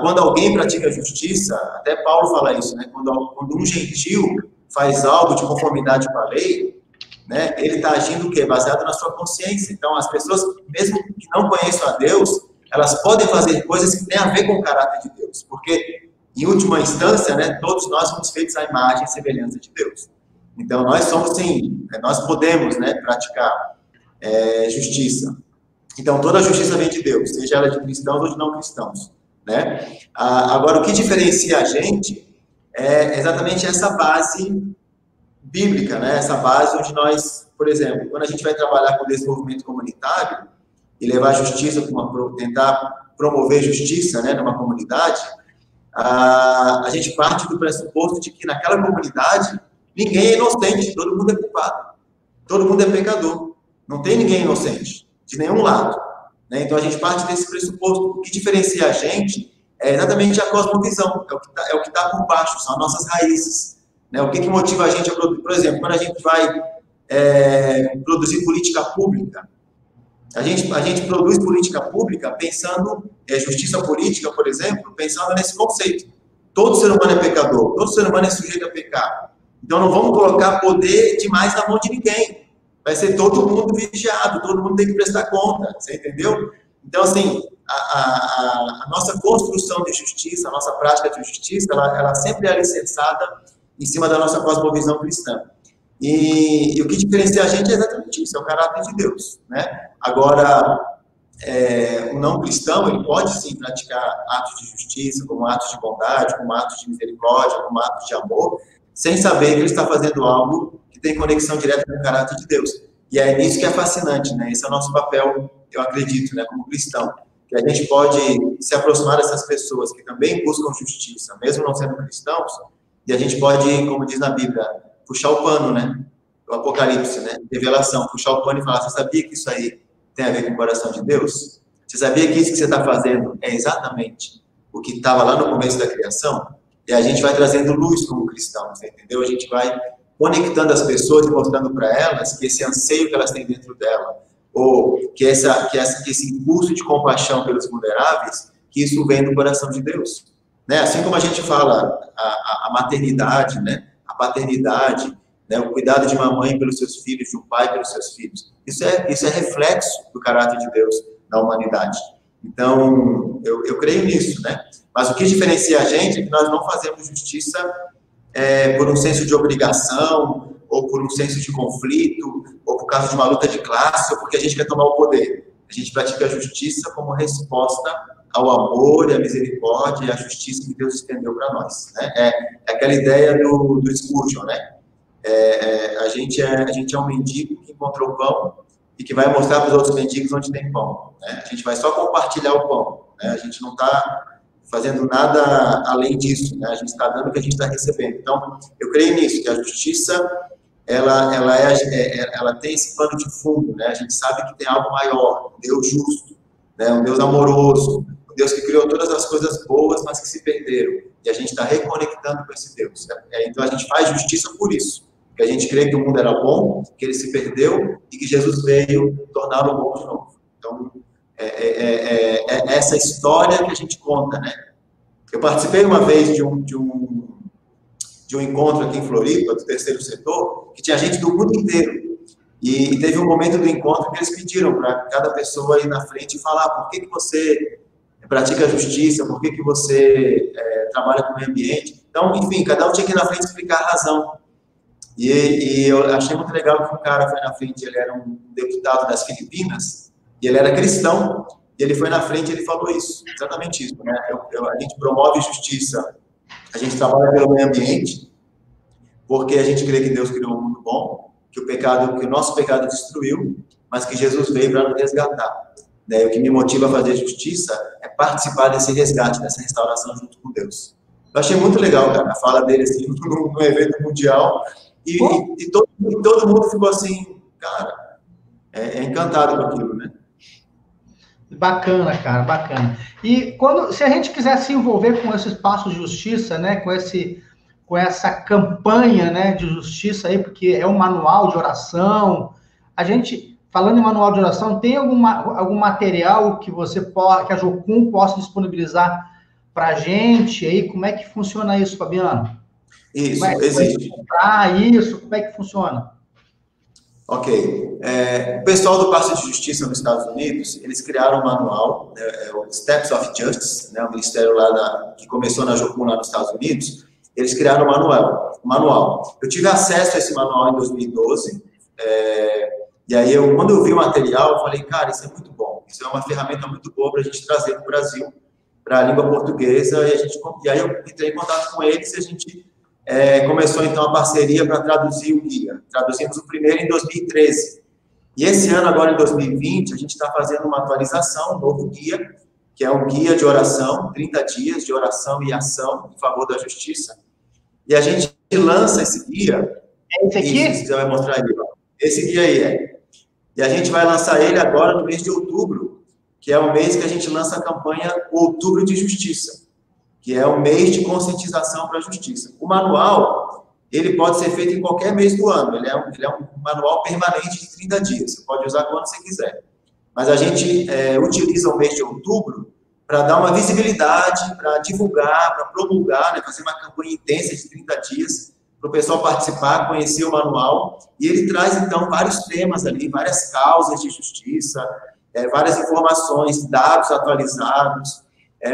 Quando alguém pratica justiça, até Paulo fala isso, né? Quando um gentil faz algo de conformidade com a lei, né? Ele está agindo o quê? Baseado na sua consciência. Então, as pessoas, mesmo que não conheçam a Deus, elas podem fazer coisas que têm a ver com o caráter de Deus, porque, em última instância, né, todos nós somos feitos à imagem e semelhança de Deus. Então, nós somos, sim, nós podemos, né, praticar justiça. Então, toda a justiça vem de Deus, seja ela de cristãos ou de não cristãos, né? Agora, o que diferencia a gente é exatamente essa base bíblica, né? Essa base onde nós, por exemplo, quando a gente vai trabalhar com desenvolvimento comunitário e levar justiça, tentar promover justiça, né, numa comunidade, a gente parte do pressuposto de que naquela comunidade Ninguém é inocente, todo mundo é culpado. Todo mundo é pecador. Não tem ninguém inocente, de nenhum lado. Né? Então, a gente parte desse pressuposto. O que diferencia a gente é exatamente a cosmovisão, é o que tá por baixo, são as nossas raízes. Né? O que motiva a gente a produzir? Por exemplo, quando a gente vai produzir política pública, a gente produz política pública pensando, justiça política, por exemplo, pensando nesse conceito. Todo ser humano é pecador, todo ser humano é sujeito a pecar. Então, não vamos colocar poder demais na mão de ninguém. Vai ser todo mundo vigiado, todo mundo tem que prestar conta, você entendeu? Então, assim, a nossa construção de justiça, a nossa prática de justiça, ela sempre é alicerçada em cima da nossa cosmovisão cristã. E o que diferencia a gente é exatamente isso, é o caráter de Deus, né? Agora, o não cristão, ele pode sim praticar atos de justiça, como atos de bondade, como atos de misericórdia, como atos de amor, sem saber que ele está fazendo algo que tem conexão direta com o caráter de Deus. E é nisso que é fascinante, né? Esse é o nosso papel, eu acredito, né, como cristão, que a gente pode se aproximar dessas pessoas que também buscam justiça, mesmo não sendo cristãos, e a gente pode, como diz na Bíblia, puxar o pano, né? O Apocalipse, né? Revelação, puxar o pano e falar, você sabia que isso aí tem a ver com o coração de Deus? Você sabia que isso que você está fazendo é exatamente o que estava lá no começo da criação? E a gente vai trazendo luz como cristão, você entendeu? A gente vai conectando as pessoas e mostrando para elas que esse anseio que elas têm dentro dela, ou que esse impulso de compaixão pelos vulneráveis, que isso vem do coração de Deus. Né? Assim como a gente fala a maternidade, né? A paternidade, né? O cuidado de uma mãe pelos seus filhos, de um pai pelos seus filhos. Isso é reflexo do caráter de Deus na humanidade. Então, eu creio nisso, né? Mas o que diferencia a gente é que nós não fazemos justiça por um senso de obrigação, ou por um senso de conflito, ou por causa de uma luta de classe, ou porque a gente quer tomar o poder. A gente pratica a justiça como resposta ao amor e à misericórdia e à justiça que Deus estendeu para nós. Né? É aquela ideia do Spurgeon, né? A gente é um mendigo que encontrou pão e que vai mostrar para os outros mendigos onde tem pão. Né? A gente vai só compartilhar o pão. Né? A gente não está fazendo nada além disso. Né? A gente está dando o que a gente está recebendo. Então, eu creio nisso, que a justiça ela tem esse pano de fundo. Né? A gente sabe que tem algo maior, um Deus justo, né? Um Deus amoroso, um Deus que criou todas as coisas boas, mas que se perderam. E a gente está reconectando com esse Deus. Então, a gente faz justiça por isso. Porque a gente crê que o mundo era bom, que ele se perdeu e que Jesus veio torná-lo bom de novo. Então, essa história que a gente conta, né? Eu participei uma vez de um encontro aqui em Floripa, do terceiro setor, que tinha gente do mundo inteiro. E teve um momento do encontro que eles pediram para cada pessoa ir na frente e falar por que você pratica a justiça, por que você trabalha com o meio ambiente. Então, enfim, cada um tinha que ir na frente explicar a razão. E eu achei muito legal que um cara foi na frente, ele era um deputado das Filipinas, e ele era cristão, e ele foi na frente e ele falou isso, exatamente isso, né? A gente promove justiça, a gente trabalha pelo meio ambiente, porque a gente crê que Deus criou um mundo bom, que o nosso pecado destruiu, mas que Jesus veio para nos resgatar. Né? O que me motiva a fazer justiça é participar desse resgate, dessa restauração junto com Deus. Eu achei muito legal, cara, a fala dele assim, num evento mundial, e todo mundo ficou assim, cara, encantado com aquilo, né? Bacana, cara, bacana. E se a gente quiser se envolver com esse espaço de justiça, né, com essa campanha, né, de justiça aí, porque é um manual de oração, falando em manual de oração, tem algum material que que a Jocum possa disponibilizar para a gente aí? Como é que funciona isso, Fabiano? Isso, existe. Como é que funciona? Ok. O pessoal do Passo de Justiça nos Estados Unidos, eles criaram um manual, o Steps of Justice, né, o ministério lá que começou na Jocum lá nos Estados Unidos, eles criaram um manual. Eu tive acesso a esse manual em 2012, e aí quando eu vi o material, eu falei, cara, isso é muito bom, isso é uma ferramenta muito boa para a gente trazer para o Brasil, para a língua portuguesa, e aí eu entrei em contato com eles e a gente começou, então, a parceria para traduzir o guia. Traduzimos o primeiro em 2013. E esse ano, agora em 2020, a gente está fazendo uma atualização, um novo guia, que é um guia de oração, 30 dias de oração e ação em favor da justiça. E a gente lança esse guia É esse aqui? Isso, você vai mostrar aí. Ó. Esse guia aí é. E a gente vai lançar ele agora no mês de outubro, que é o mês que a gente lança a campanha Outubro de Justiça, que é o mês de conscientização para a justiça. O manual, ele pode ser feito em qualquer mês do ano, ele é um manual permanente de 30 dias, você pode usar quando você quiser. Mas a gente utiliza o mês de outubro para dar uma visibilidade, para divulgar, para promulgar, né, fazer uma campanha intensa de 30 dias, para o pessoal participar, conhecer o manual, e ele traz, então, vários temas ali, várias causas de justiça, várias informações, dados atualizados,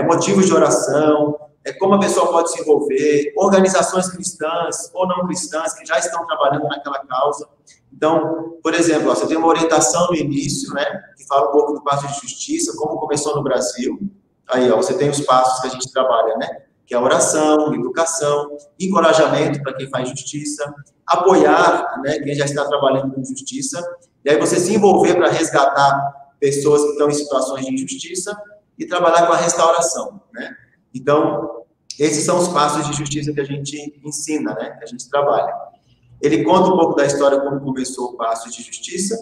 motivos de oração, como a pessoa pode se envolver, organizações cristãs ou não cristãs que já estão trabalhando naquela causa. Então, por exemplo, você tem uma orientação no início, né, que fala um pouco do passo de justiça, como começou no Brasil. Aí, ó, você tem os passos que a gente trabalha, né, que é a oração, educação, encorajamento para quem faz justiça, apoiar, né, quem já está trabalhando com justiça, e aí você se envolver para resgatar pessoas que estão em situações de injustiça e trabalhar com a restauração, né. Então, esses são os passos de justiça que a gente ensina, né, que a gente trabalha. Ele conta um pouco da história, como começou o passo de justiça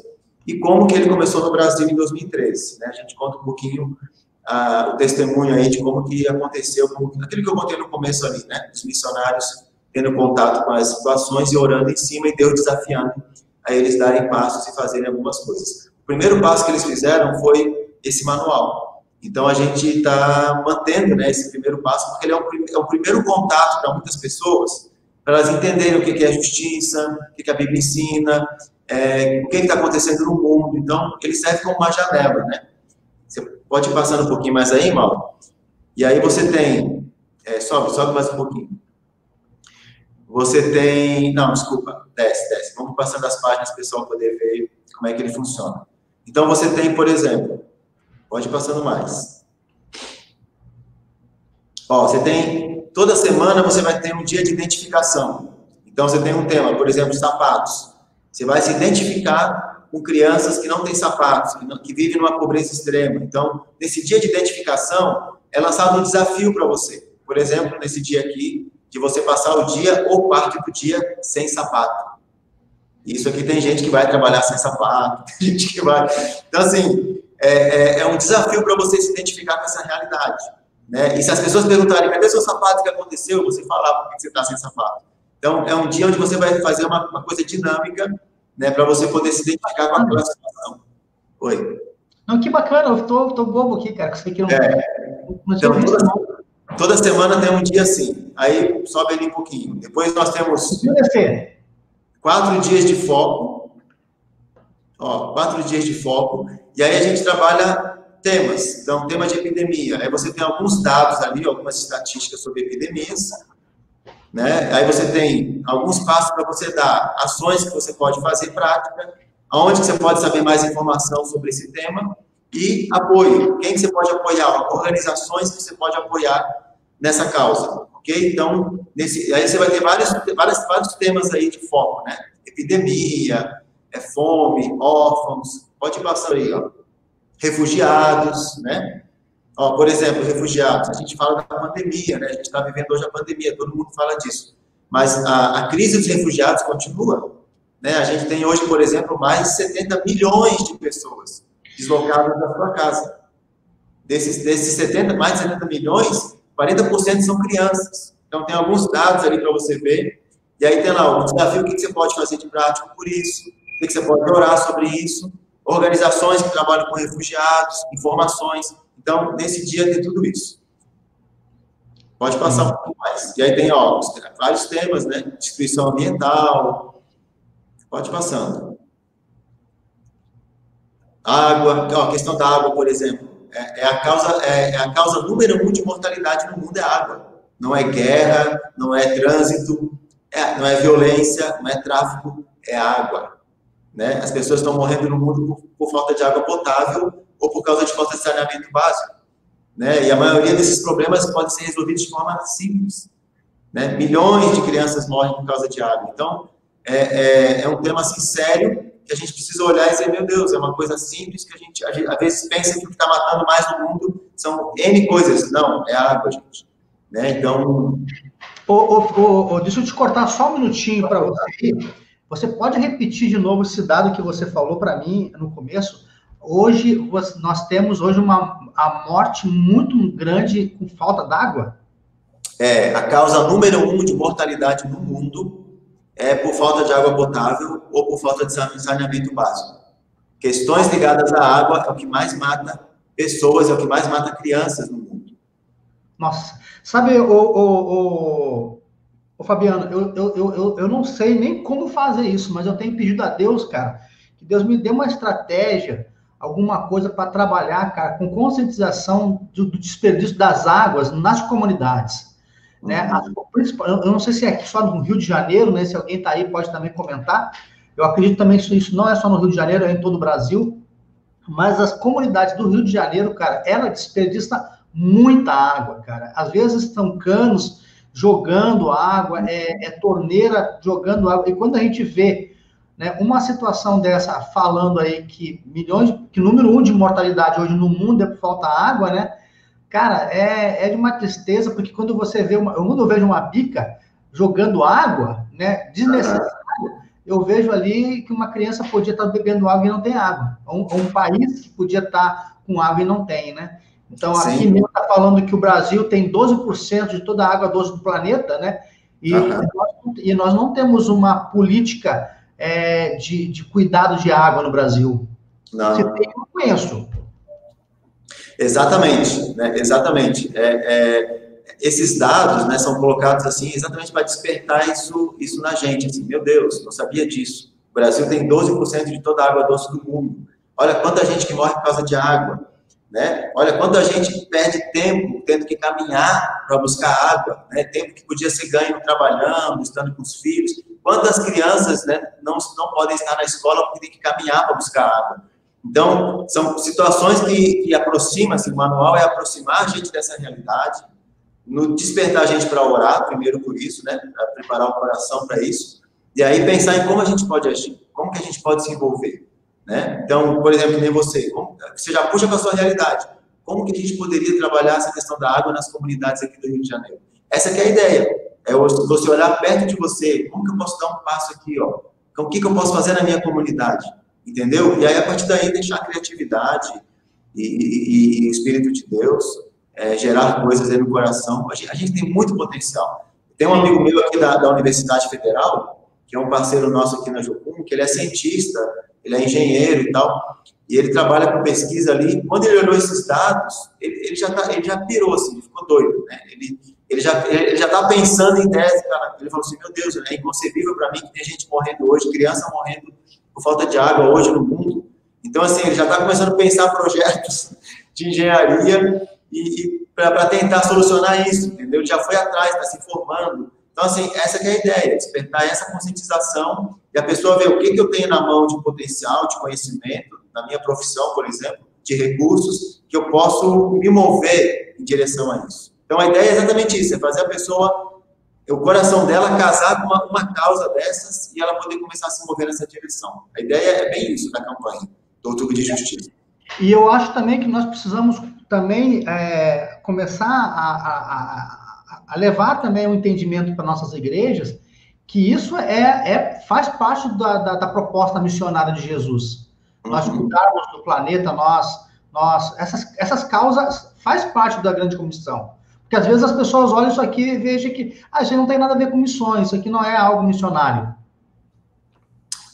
e como que ele começou no Brasil em 2013, né, a gente conta um pouquinho o testemunho aí de como que aconteceu, aquilo que eu contei no começo ali, né, os missionários tendo contato com as situações e orando em cima e Deus desafiando a eles darem passos e fazerem algumas coisas. O primeiro passo que eles fizeram foi esse manual. Então, a gente está mantendo, né, esse primeiro passo, porque ele é o primeiro contato para muitas pessoas, para elas entenderem o que é justiça, o que a Bíblia ensina, o que está acontecendo no mundo. Então, ele serve como uma janela, né? Você pode ir passando um pouquinho mais aí, Mauro? E aí você tem... sobe mais um pouquinho. Você tem... Não, desculpa. Desce. Vamos passando as páginas para o pessoal poder ver como é que ele funciona. Então, você tem, por exemplo... Pode ir passando mais. Ó, você tem... Toda semana você vai ter um dia de identificação. Então, você tem um tema, por exemplo, sapatos. Você vai se identificar com crianças que não têm sapatos, que vivem numa pobreza extrema. Então, nesse dia de identificação, é lançado um desafio para você. Por exemplo, nesse dia aqui, de você passar o dia ou parte do dia sem sapato. Isso aqui tem gente que vai trabalhar sem sapato, tem gente que vai... Então, assim, é um desafio para você se identificar com essa realidade, né? E se as pessoas perguntarem, cadê seu sapato, o que aconteceu? Você falar por que você está sem sapato. Então, é um dia onde você vai fazer uma coisa dinâmica, né, para você poder se identificar com aquela situação. Oi. Não, que bacana, eu tô bobo aqui, cara, que eu não então, toda semana tem um dia assim, aí sobe ali um pouquinho. Depois nós temos 4 dias de foco, ó, 4 dias de foco, e aí a gente trabalha temas, então tema de epidemia, aí você tem alguns dados ali, algumas estatísticas sobre epidemias, né? Aí você tem alguns passos para você dar, ações que você pode fazer prática, aonde você pode saber mais informação sobre esse tema, e apoio, quem que você pode apoiar, organizações que você pode apoiar nessa causa, ok? Então, aí você vai ter vários temas aí de foco, né? Epidemia, fome, órfãos, pode passar aí, ó. Refugiados, né? Ó, por exemplo, refugiados, a gente fala da pandemia, né? A gente está vivendo hoje a pandemia, todo mundo fala disso. Mas a crise dos refugiados continua, né? A gente tem hoje, por exemplo, mais de 70 milhões de pessoas deslocadas da sua casa. Desses mais de 70 milhões, 40% são crianças. Então, tem alguns dados ali para você ver. E aí tem lá o desafio, o que você pode fazer de prático por isso, o que você pode orar sobre isso, organizações que trabalham com refugiados, informações. Então, nesse dia tem tudo isso. Pode passar um pouco mais. E aí tem, ó, vários temas, né? Destruição ambiental. Pode passando. Água. Ó, a questão da água, por exemplo. A causa número 1 de mortalidade no mundo é água. Não é guerra, não é trânsito, não é violência, não é tráfico, é água. Né? As pessoas estão morrendo no mundo por falta de água potável ou por causa de falta de saneamento básico, né? E a maioria desses problemas podem ser resolvidos de forma simples, né? Milhões de crianças morrem por causa de água. Então, é um tema assim sério que a gente precisa olhar e dizer, meu Deus, é uma coisa simples que a gente às vezes pensa que o que está matando mais no mundo são N coisas. Não, é água, gente. Né? Então, Deixa eu te cortar só um minutinho para você aí. Você pode repetir de novo esse dado que você falou para mim no começo? Hoje, nós temos hoje a morte muito grande com falta d'água? A causa número 1 de mortalidade no mundo é por falta de água potável ou por falta de saneamento básico. Questões ligadas à água é o que mais mata pessoas, é o que mais mata crianças no mundo. Nossa, sabe, Fabiano, eu não sei nem como fazer isso, mas eu tenho pedido a Deus, cara, que Deus me dê uma estratégia, alguma coisa para trabalhar, cara, com conscientização do desperdício das águas nas comunidades, né? Eu não sei se é só no Rio de Janeiro, né? Se alguém está aí pode também comentar. Eu acredito também que isso não é só no Rio de Janeiro, é em todo o Brasil, mas as comunidades do Rio de Janeiro, cara, ela desperdiça muita água, cara. Às vezes estão canos jogando água, torneira jogando água. E quando a gente vê, né, uma situação dessa, falando aí que número 1 de mortalidade hoje no mundo é por falta de água, né? Cara, é de uma tristeza, porque quando você vê quando eu vejo uma bica jogando água, né, desnecessária, eu vejo ali que uma criança podia estar bebendo água e não tem água. Um país que podia estar com água e não tem, né? Então, aqui mesmo está falando que o Brasil tem 12% de toda a água doce do planeta, né? E nós não temos uma política de cuidado de água no Brasil. Não. Se tem, eu conheço. Exatamente, né? Exatamente. Esses dados, né, são colocados assim exatamente para despertar isso na gente. Assim, meu Deus, não sabia disso. O Brasil tem 12% de toda a água doce do mundo. Olha quanta gente que morre por causa de água. Né? Olha, quanta gente perde tempo tendo que caminhar para buscar água, né? Tempo que podia ser ganho trabalhando, estando com os filhos. Quantas crianças, né, não podem estar na escola porque tem que caminhar para buscar água. Então, são situações que aproximam, assim, o manual é aproximar a gente dessa realidade, despertar a gente para orar, primeiro por isso, né, para preparar o coração para isso, e aí pensar em como a gente pode agir, como que a gente pode se envolver. Né? Então, por exemplo, nem você já puxa para a sua realidade. Como que a gente poderia trabalhar essa questão da água nas comunidades aqui do Rio de Janeiro? Essa que é a ideia. É você olhar perto de você. Como que eu posso dar um passo aqui? Ó? Então, o que eu posso fazer na minha comunidade? Entendeu? E aí, a partir daí, deixar a criatividade e o Espírito de Deus gerar coisas aí no coração. A gente tem muito potencial. Tem um amigo meu aqui da Universidade Federal, que é um parceiro nosso aqui na Jocum, que ele é cientista, ele é engenheiro e tal, e ele trabalha com pesquisa ali. Quando ele olhou esses dados, ele já pirou, assim, ele ficou doido, né? Ele já está pensando em ideias, cara. Ele falou assim, meu Deus, é inconcebível para mim que tem gente morrendo hoje, criança morrendo por falta de água hoje no mundo. Então, assim, ele já está começando a pensar projetos de engenharia e para tentar solucionar isso, entendeu? Ele já foi atrás, está se formando. Então, assim, essa que é a ideia, despertar essa conscientização e a pessoa ver o que eu tenho na mão de potencial, de conhecimento, na minha profissão, por exemplo, de recursos, que eu posso me mover em direção a isso. Então, a ideia é exatamente isso, é fazer a pessoa, o coração dela casar com uma causa dessas e ela poder começar a se mover nessa direção. A ideia é bem isso da campanha do Outubro de Justiça. E eu acho também que nós precisamos também começar a levar também o entendimento para nossas igrejas que isso faz parte da proposta missionária de Jesus. Nós cuidarmos do planeta, essas causas faz parte da grande comissão. Porque às vezes as pessoas olham isso aqui e vejam que isso não tem nada a ver com missões, isso aqui não é algo missionário.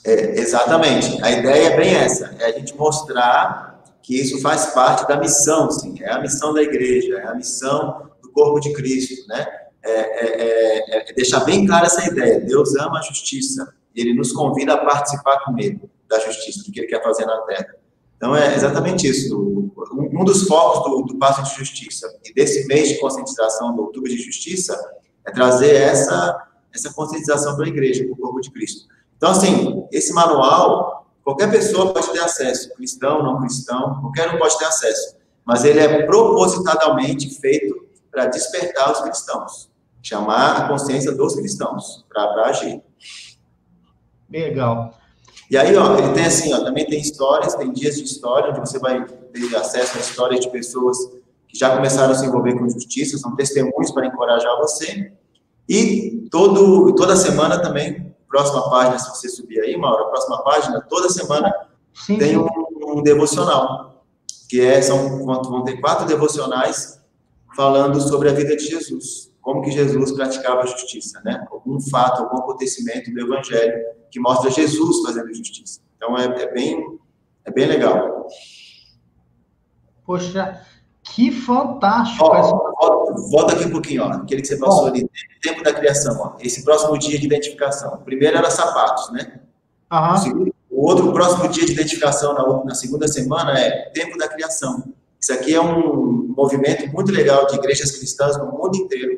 Exatamente. A ideia é bem essa, é a gente mostrar que isso faz parte da missão, sim. É a missão da igreja, é a missão do corpo de Cristo, né? Deixar bem clara essa ideia. Deus ama a justiça. Ele nos convida a participar com ele da justiça, do que ele quer fazer na Terra. Então, é exatamente isso. Um dos focos do Passo de Justiça e desse mês de conscientização do Outubro de Justiça é trazer essa conscientização para a igreja, para o corpo de Cristo. Então, assim, esse manual, qualquer pessoa pode ter acesso, cristão, não cristão, qualquer um pode ter acesso, mas ele é propositadamente feito para despertar os cristãos, chamar a consciência dos cristãos para agir. Legal. E aí, ó, ele tem assim, ó, também tem histórias, tem dias de história, onde você vai ter acesso a histórias de pessoas que já começaram a se envolver com justiça, são testemunhos para encorajar você. E toda semana também, próxima página, se você subir aí, Mauro, próxima página, toda semana tem um devocional, vão ter 4 devocionais falando sobre a vida de Jesus, como que Jesus praticava a justiça, né? Algum fato, algum acontecimento do Evangelho que mostra Jesus fazendo justiça. Então, é bem legal. Poxa, que fantástico! Volta aqui um pouquinho, ó, aquele que você passou ali, tempo da criação, ó, esse próximo dia de identificação. O primeiro era sapatos, né? O outro próximo dia de identificação na segunda semana é tempo da criação. Isso aqui é um movimento muito legal de igrejas cristãs no mundo inteiro,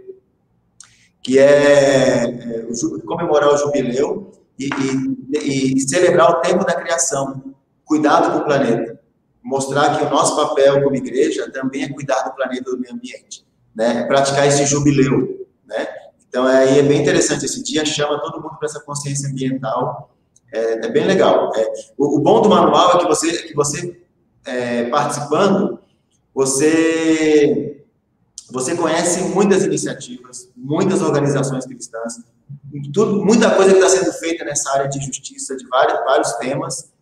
que é comemorar o jubileu e celebrar o tempo da criação, cuidado com o planeta, mostrar que o nosso papel como igreja também é cuidar do planeta, do meio ambiente, né? Praticar esse jubileu, né? Então, aí é bem interessante, esse dia chama todo mundo para essa consciência ambiental, é bem legal. O bom do manual é que você participando, você conhece muitas iniciativas, muitas organizações cristãs, muita coisa que está sendo feita nessa área de justiça, de vários temas,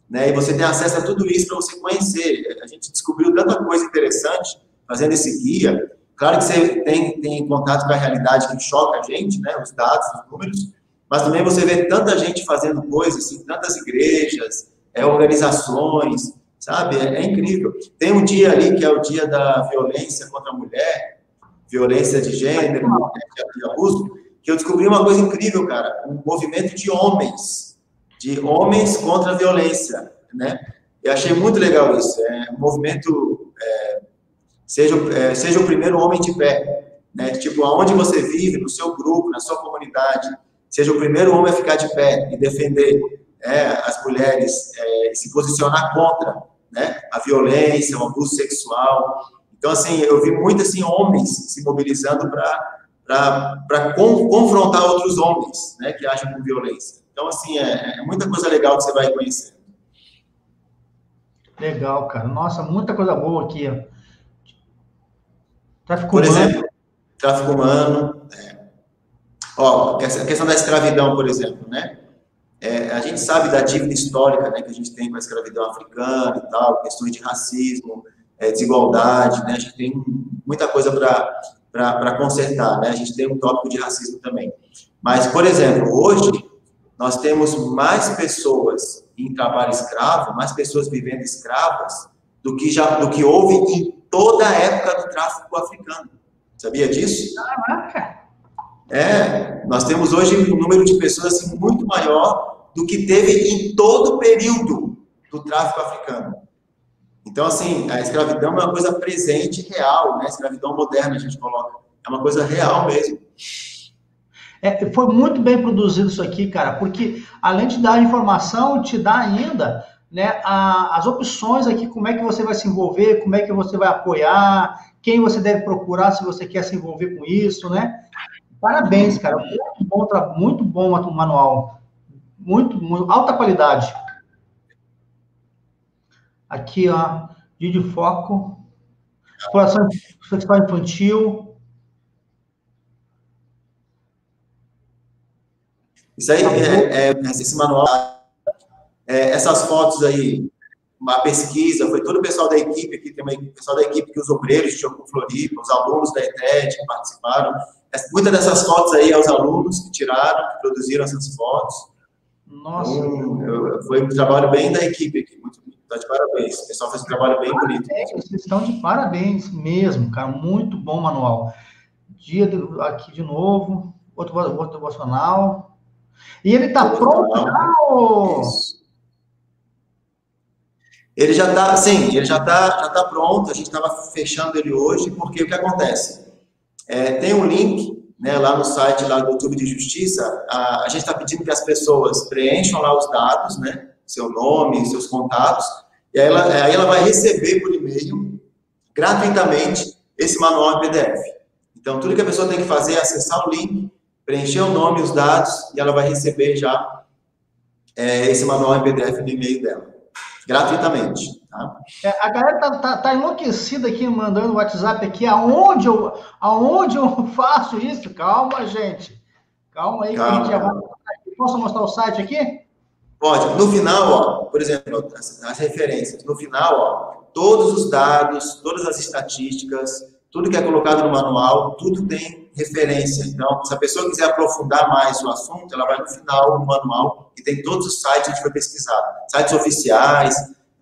né? E você tem acesso a tudo isso para você conhecer. A gente descobriu tanta coisa interessante fazendo esse guia. Claro que você tem contato com a realidade que choca a gente, né? Os dados, os números, mas também você vê tanta gente fazendo coisas, assim, tantas igrejas, organizações, sabe? É incrível. Tem um dia ali que é o dia da violência contra a mulher, violência de gênero, de abuso, que eu descobri uma coisa incrível, cara, um movimento de homens contra a violência, né? Eu achei muito legal isso, um movimento, seja o primeiro homem de pé, né? Tipo, aonde você vive, no seu grupo, na sua comunidade, seja o primeiro homem a ficar de pé e defender as mulheres, se posicionar contra, né, a violência, o abuso sexual. Então, assim, eu vi muito, assim, homens se mobilizando para confrontar outros homens, né, que agem com violência. Então, assim, é muita coisa legal que você vai conhecendo. Legal, cara. Nossa, muita coisa boa aqui. Por exemplo, tráfico humano. A questão da escravidão, por exemplo, né? A gente sabe da dívida histórica, né, que a gente tem com a escravidão africana e tal, questões de racismo, desigualdade, né? A gente tem muita coisa para consertar, né? A gente tem um tópico de racismo também. Mas, por exemplo, hoje, nós temos mais pessoas em trabalho escravo, mais pessoas vivendo escravas, do que houve em toda a época do tráfico africano. Sabia disso? Caraca! Nós temos hoje um número de pessoas assim, muito maior do que teve em todo o período do tráfico africano. Então, assim, a escravidão é uma coisa presente, real, né? A escravidão moderna, a gente coloca. É uma coisa real mesmo. Foi muito bem produzido isso aqui, cara, porque além de dar informação, te dá ainda, né, as opções aqui, como é que você vai se envolver, como é que você vai apoiar, quem você deve procurar se você quer se envolver com isso, né? Parabéns, cara, muito bom o manual, muito, alta qualidade. Aqui, ó, vídeo de foco, exploração sexual infantil. Isso aí, esse manual, essas fotos aí, uma pesquisa, foi todo o pessoal da equipe, aqui tem o pessoal da equipe que os obreiros de Jocum Floripa, os alunos da ETED que participaram. Muitas dessas fotos aí, os alunos que tiraram, que produziram essas fotos. Nossa. Então, foi um trabalho bem da equipe aqui, muito tá de parabéns. O pessoal fez um trabalho bem bonito. Vocês estão de parabéns mesmo, cara, muito bom manual. Aqui de novo, outro devocional. E ele está pronto já, ou... Ele já está, sim, ele já tá pronto, a gente estava fechando ele hoje, porque o que acontece? Tem um link, né, lá no site lá do YouTube de Justiça, a gente está pedindo que as pessoas preencham lá os dados, né, seu nome, seus contatos, e aí ela vai receber por e-mail, gratuitamente, esse manual em PDF. Então, tudo que a pessoa tem que fazer é acessar o link, preencher o nome e os dados, e ela vai receber já esse manual em PDF no e-mail dela. gratuitamente. Tá? A galera tá enlouquecida aqui, mandando o WhatsApp aqui, aonde eu faço isso? Calma, gente. Calma aí, que a gente já vai... Posso mostrar o site aqui? Pode. No final, ó, por exemplo, as referências. No final, ó, todos os dados, todas as estatísticas, tudo que é colocado no manual, tudo tem referência. Então, se a pessoa quiser aprofundar mais o assunto, ela vai no final do manual e tem todos os sites que a gente foi pesquisar. Sites oficiais,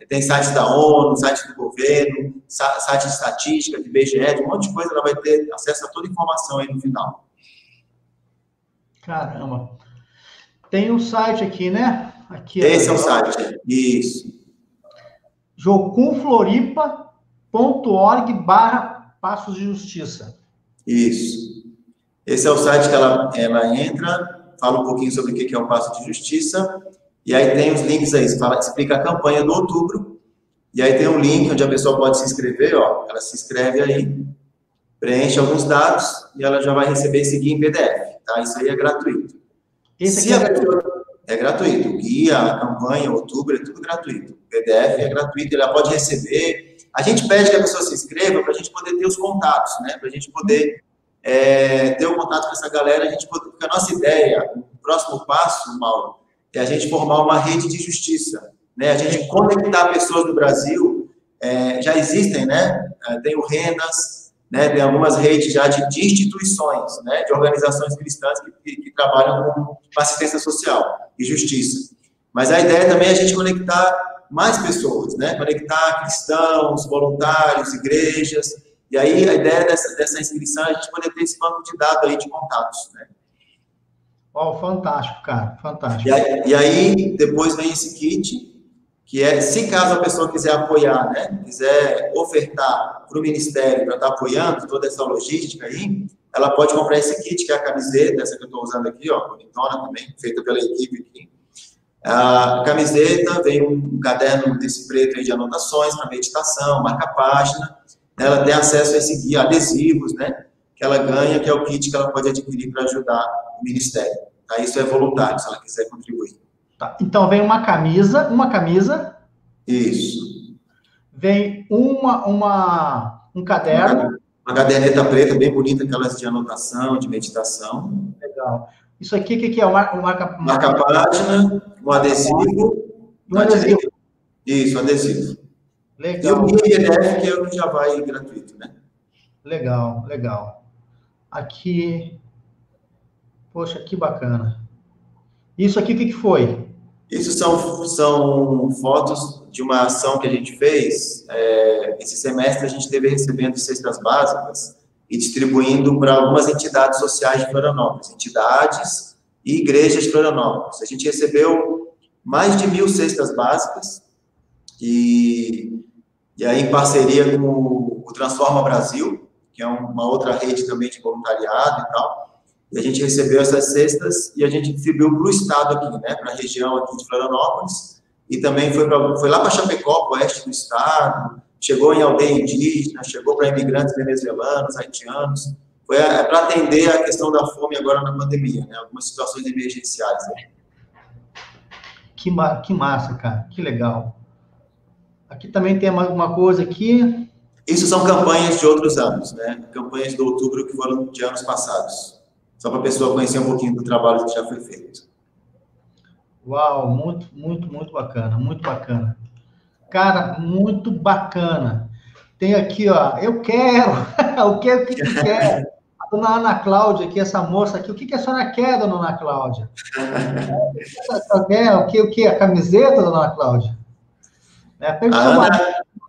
tem sites da ONU, sites do governo, sites de estatística, de IBGE, de um monte de coisa, ela vai ter acesso a toda a informação aí no final. Caramba. Tem um site aqui, né? Aqui, esse é o site, isso. jocumfloripa.org/Passos de Justiça. Isso. Esse é o site que ela entra, fala um pouquinho sobre o que é o Passo de Justiça, e aí tem os links aí, explica a campanha do outubro, e aí tem um link onde a pessoa pode se inscrever, ó, ela se inscreve aí, preenche alguns dados, e ela já vai receber esse guia em PDF, tá? Isso aí é gratuito. Esse aqui é gratuito. O guia, a campanha, outubro, é tudo gratuito. O PDF é gratuito, ela pode receber. A gente pede que a pessoa se inscreva para a gente poder ter os contatos, né? Para a gente poder ter o contato com essa galera, porque a nossa ideia, o próximo passo, Mauro, é a gente formar uma rede de justiça, né? A gente conectar pessoas do Brasil, já existem, né? Tem o RENAS, né, tem algumas redes já de instituições, né, de organizações cristãs que trabalham com assistência social e justiça. Mas a ideia também é a gente conectar mais pessoas, né, conectar cristãos, voluntários, igrejas, e aí a ideia dessa inscrição é a gente poder ter esse banco de dados aí de contatos, né. Oh, fantástico, cara, fantástico. E aí depois vem esse kit, que é, se caso a pessoa quiser apoiar, né, quiser ofertar para o Ministério para estar apoiando toda essa logística aí, ela pode comprar esse kit, que é a camiseta, essa que eu estou usando aqui, ó, bonitona também, feita pela equipe aqui. A camiseta, vem um caderno desse preto aí de anotações para meditação, marca-página, ela tem acesso a esse guia, adesivos, né, que ela ganha, que é o kit que ela pode adquirir para ajudar o Ministério. Tá? Isso é voluntário, se ela quiser contribuir. Tá. Então, vem uma camisa. Isso. Vem um caderno. Uma caderneta preta bem bonita, aquelas de anotação, de meditação. Legal. Isso aqui, o que é? Marca-página, um adesivo. Um adesivo. Isso, um adesivo. Legal. E o PDF, que é o que já vai gratuito, né? Legal, legal. Aqui... Poxa, que bacana. Isso aqui, o que foi? Isso são fotos de uma ação que a gente fez. Esse semestre a gente esteve recebendo cestas básicas e distribuindo para algumas entidades sociais de Florianópolis, entidades e igrejas de Florianópolis. A gente recebeu mais de 1.000 cestas básicas e aí em parceria com o Transforma Brasil, que é uma outra rede também de voluntariado e tal. E a gente recebeu essas cestas e a gente distribuiu para o estado aqui, né, para a região aqui de Florianópolis, e também foi lá para Chapecó, oeste do estado, chegou em aldeia indígena, chegou para imigrantes venezuelanos, haitianos, foi para atender a questão da fome agora na pandemia, né, algumas situações emergenciais. Né. Que massa, cara, que legal. Aqui também tem uma coisa aqui. Isso são campanhas de outros anos, né, campanhas do outubro que foram de anos passados. Só para a pessoa conhecer um pouquinho do trabalho que já foi feito. Uau, muito, muito, muito bacana, muito bacana. Cara, muito bacana. Tem aqui, ó, eu quero, o que tu quer? A dona Ana Cláudia aqui, essa moça aqui, o que a senhora quer, dona Ana Cláudia? A senhora quer o que? A camiseta, dona Ana Cláudia? Pega o seu marido,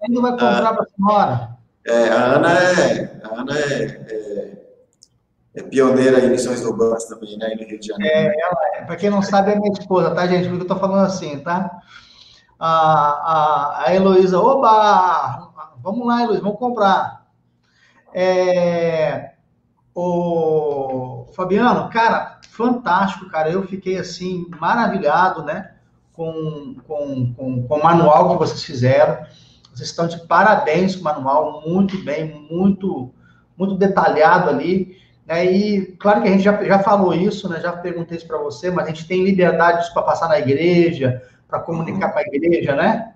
ainda vai comprar para a senhora. A Ana é pioneira em missões urbanas também, né, no Rio de Janeiro. Para quem não sabe, é minha esposa, tá, gente? Porque eu tô falando assim, tá? A Heloísa, oba! Vamos lá, Heloísa, vamos comprar. O Fabiano, cara, fantástico, cara. Eu fiquei, assim, maravilhado, né? Com o manual que vocês fizeram. Vocês estão de parabéns com o manual, muito bem, muito, muito detalhado ali. E claro que a gente já falou isso, né? Já perguntei isso para você, mas a gente tem liberdade para passar na igreja, para comunicar com a igreja, né?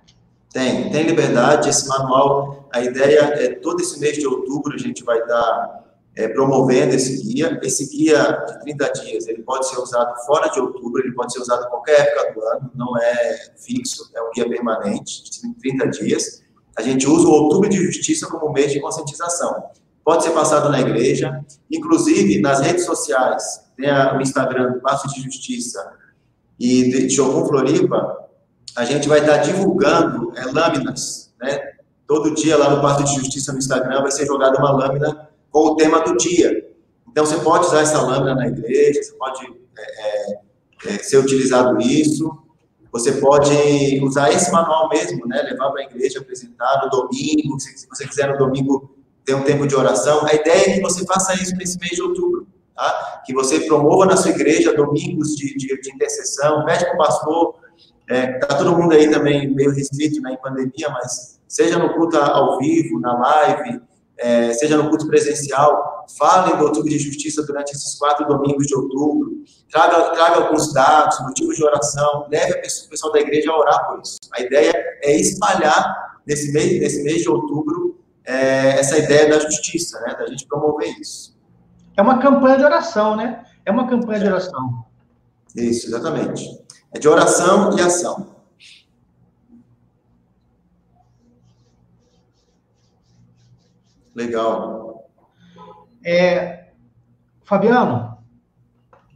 Tem liberdade. Esse manual, a ideia é todo esse mês de outubro a gente vai estar promovendo esse guia. Esse guia de 30 dias, ele pode ser usado fora de outubro, ele pode ser usado em qualquer época do ano, não é fixo, é um guia permanente, de 30 dias. A gente usa o Outubro de Justiça como mês de conscientização. Pode ser passado na igreja, inclusive nas redes sociais, tem o Instagram do Passo de Justiça e de Jocum Floripa, a gente vai estar divulgando lâminas, né? Todo dia lá no Passo de Justiça no Instagram vai ser jogada uma lâmina com o tema do dia. Então, você pode usar essa lâmina na igreja, você pode ser utilizado isso, você pode usar esse manual mesmo, né? Levar para a igreja, apresentar no domingo, se você quiser no domingo ter um tempo de oração. A ideia é que você faça isso nesse mês de outubro, tá? Que você promova na sua igreja domingos de intercessão, pede para o pastor. Tá todo mundo aí também meio restrito, né, em pandemia, mas seja no culto ao vivo, na live, seja no culto presencial, falem do Outubro de Justiça durante esses 4 domingos de outubro, traga alguns dados, motivos de oração, leve o pessoal da igreja a orar por isso. A ideia é espalhar nesse mês de outubro essa ideia da justiça, né, da gente promover isso. É uma campanha de oração, né? É uma campanha de oração. Isso, exatamente. É de oração e ação. Legal. Fabiano,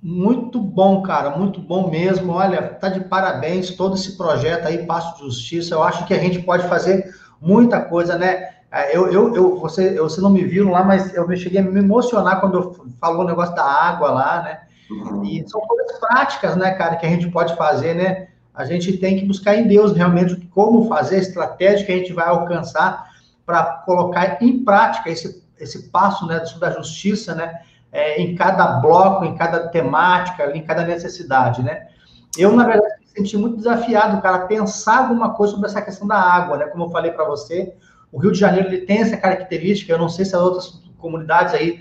muito bom, cara, muito bom mesmo. Olha, tá de parabéns todo esse projeto aí, Passo de Justiça. Eu acho que a gente pode fazer muita coisa, né? Você não me viu lá, mas eu cheguei a me emocionar quando eu falou o negócio da água lá, né? E são coisas práticas, né, cara, que a gente pode fazer, né? A gente tem que buscar em Deus realmente como fazer, a estratégia que a gente vai alcançar para colocar em prática esse passo, né, da justiça, né, em cada bloco, em cada temática, em cada necessidade, né? Eu, na verdade, me senti muito desafiado, cara, a pensar alguma coisa sobre essa questão da água, né? Como eu falei para você, o Rio de Janeiro, ele tem essa característica, eu não sei se as outras comunidades aí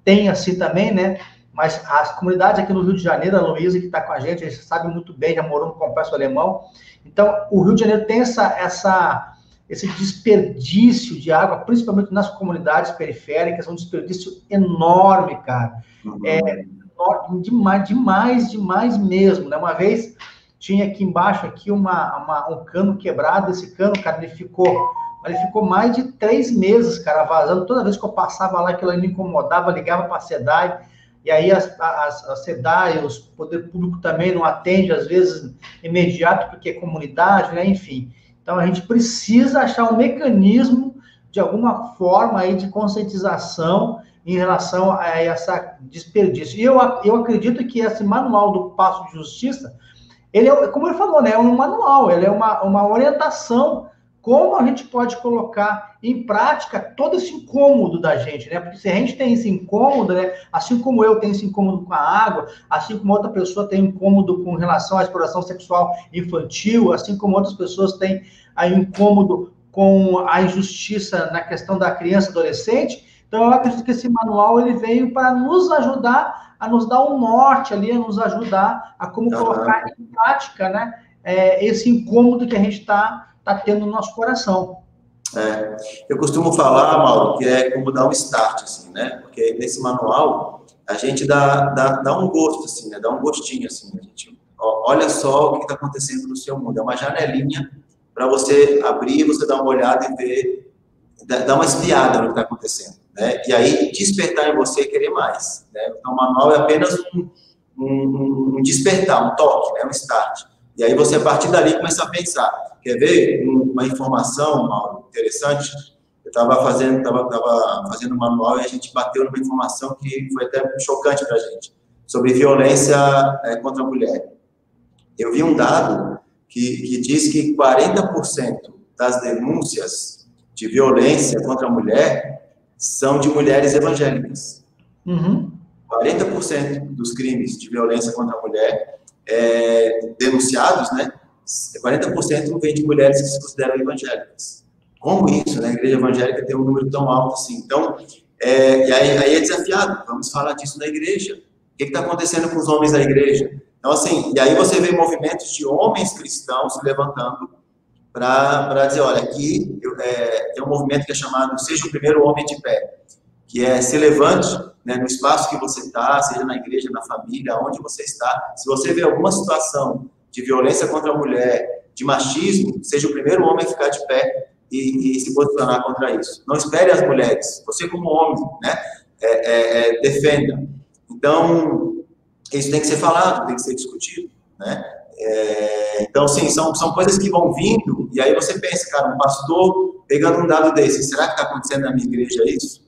têm assim também, né? Mas as comunidades aqui no Rio de Janeiro, a Luísa, que está com a gente sabe muito bem, já morou no Complexo Alemão. Então, o Rio de Janeiro tem esse desperdício de água, principalmente nas comunidades periféricas, um desperdício enorme, cara. Enorme, demais mesmo, né? Uma vez, tinha aqui embaixo um cano quebrado, esse cano, cara, ele ficou mais de 3 meses, cara, vazando. Toda vez que eu passava lá, aquilo me incomodava, ligava para a SEDAI, e aí a SEDAI, o poder público também não atende, às vezes, imediato, porque é comunidade, né? Enfim. Então, a gente precisa achar um mecanismo, de alguma forma, aí, de conscientização em relação a essa desperdício. E eu acredito que esse manual do Passo de Justiça, ele é, como ele falou, né? É um manual, ele é uma orientação como a gente pode colocar em prática todo esse incômodo da gente, né? Porque se a gente tem esse incômodo, né? Assim como eu tenho esse incômodo com a água, assim como outra pessoa tem incômodo com relação à exploração sexual infantil, assim como outras pessoas têm aí incômodo com a injustiça na questão da criança e adolescente, então eu acredito que esse manual ele veio para nos ajudar, a nos dar um norte ali, a nos ajudar a como colocar em prática, né? Esse incômodo que a gente está tendo no nosso coração. Eu costumo falar, Mauro, que é como dar um start, assim, né? Porque nesse manual, a gente dá um gosto, assim, né? Dá um gostinho, assim, a gente olha só o que está acontecendo no seu mundo. É uma janelinha para você abrir, você dar uma olhada e ver, dar uma espiada no que está acontecendo, né? E aí, despertar em você e querer mais, né? Então, o manual é apenas um despertar, um toque, né? Um start. E aí você, a partir dali, começa a pensar. Quer ver uma informação, Mauro, interessante? Eu estava fazendo um manual e a gente bateu numa informação que foi até chocante para a gente, sobre violência contra a mulher. Eu vi um dado que diz que 40% das denúncias de violência contra a mulher são de mulheres evangélicas. 40% dos crimes de violência contra a mulher denunciados, né? 40% vem de mulheres que se consideram evangélicas. Como isso, né? A igreja evangélica tem um número tão alto assim. Então, e aí é desafiado. Vamos falar disso na igreja. O que está acontecendo com os homens da igreja? Então, assim, e aí você vê movimentos de homens cristãos se levantando para dizer, olha, aqui tem um movimento que é chamado Seja o Primeiro Homem de Pé, que é se levante, né, no espaço que você está, seja na igreja, na família, onde você está. Se você vê alguma situação de violência contra a mulher, de machismo, seja o primeiro homem a ficar de pé e se posicionar contra isso. Não espere as mulheres, você como homem, né, defenda. Então, isso tem que ser falado, tem que ser discutido, né? Então, sim, são coisas que vão vindo, e aí você pensa, cara, um pastor pegando um dado desse, será que está acontecendo na minha igreja isso?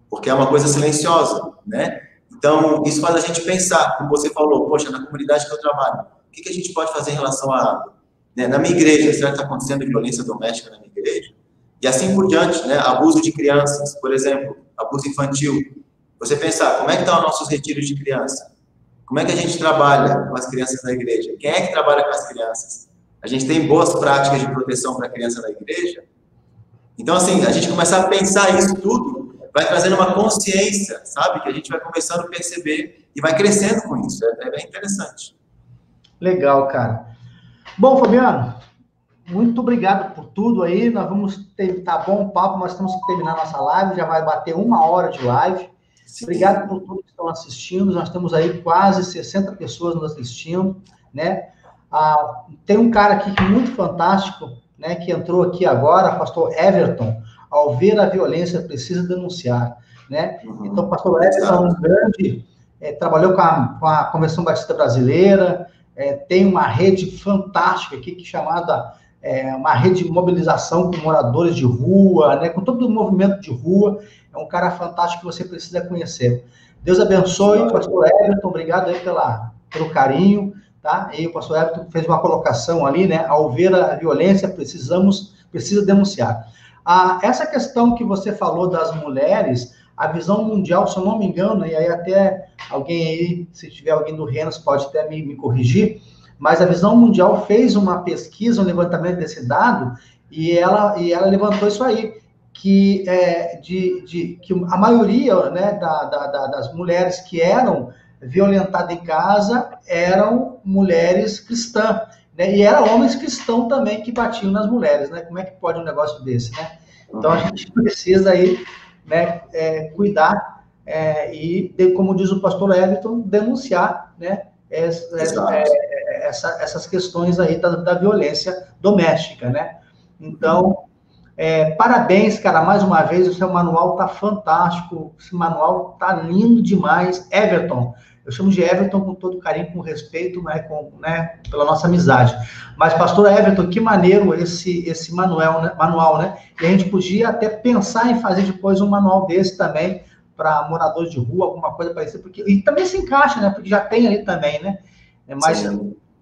Porque é uma coisa silenciosa, né? Então, isso faz a gente pensar, como você falou, poxa, na comunidade que eu trabalho, o que a gente pode fazer em relação à água? Né? Na minha igreja, será que está acontecendo violência doméstica na minha igreja? E assim por diante, né? Abuso de crianças, por exemplo, abuso infantil. Você pensar, como é que estão os nossos retiros de criança? Como é que a gente trabalha com as crianças na igreja? Quem é que trabalha com as crianças? A gente tem boas práticas de proteção para a criança na igreja? Então, assim, a gente começar a pensar isso tudo, vai trazendo uma consciência, sabe? Que a gente vai começando a perceber e vai crescendo com isso. É bem interessante. Legal, cara. Bom, Fabiano, muito obrigado por tudo aí. Nós vamos ter, tá bom o papo, nós temos que terminar nossa live, já vai bater 1 hora de live. Sim. Obrigado por todos que estão assistindo. Nós temos aí quase 60 pessoas nos assistindo, né? Tem um cara aqui muito fantástico, né, que entrou aqui agora, pastor Everton. Ao ver a violência, precisa denunciar, né? Então, o pastor Everton é um grande, trabalhou com a Convenção Batista Brasileira, tem uma rede fantástica aqui, chamada uma rede de mobilização com moradores de rua, né, com todo o movimento de rua. É um cara fantástico que você precisa conhecer. Deus abençoe, pastor Everton, obrigado aí pelo carinho, tá? E o pastor Everton fez uma colocação ali, né? Ao ver a violência, precisa denunciar. Essa questão que você falou das mulheres, a visão mundial, se eu não me engano, e aí até alguém aí, se tiver alguém do Renas, pode até me corrigir, mas a visão mundial fez uma pesquisa, um levantamento desse dado, e ela levantou isso aí, que a maioria, né, das mulheres que eram violentadas em casa eram mulheres cristãs, né? E eram homens cristãos também que batiam nas mulheres, né? Como é que pode um negócio desse, né? Então a gente precisa aí, né, cuidar e, como diz o pastor Everton, denunciar, né, essas questões aí da violência doméstica, né? Então, parabéns, cara, mais uma vez, o seu manual tá fantástico, esse manual tá lindo demais. Everton, eu chamo de Everton com todo carinho, com respeito, né, pela nossa amizade. Mas, pastor Everton, que maneiro esse manual, né? E a gente podia até pensar em fazer depois um manual desse também, para moradores de rua, alguma coisa parecida, e também se encaixa, né? Porque já tem ali também, né? Mas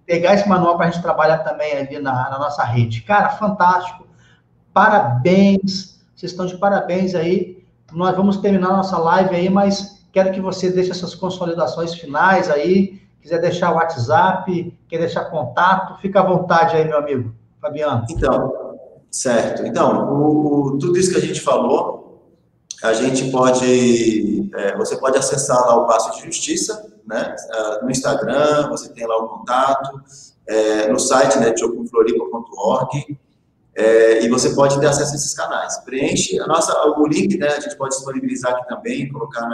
pegar esse manual para a gente trabalhar também ali na nossa rede. Cara, fantástico. Parabéns, vocês estão de parabéns aí. Nós vamos terminar nossa live aí, mas quero que você deixe essas consolidações finais aí. Quiser deixar o WhatsApp, quer deixar contato, fica à vontade aí, meu amigo Fabiano. Então, certo. Então, tudo isso que a gente falou, a gente pode, você pode acessar lá o Passo de Justiça, né? No Instagram, você tem lá o contato, no site, né, jocumfloripa.org. E você pode ter acesso a esses canais. Preenche o link, né? A gente pode disponibilizar aqui também, colocar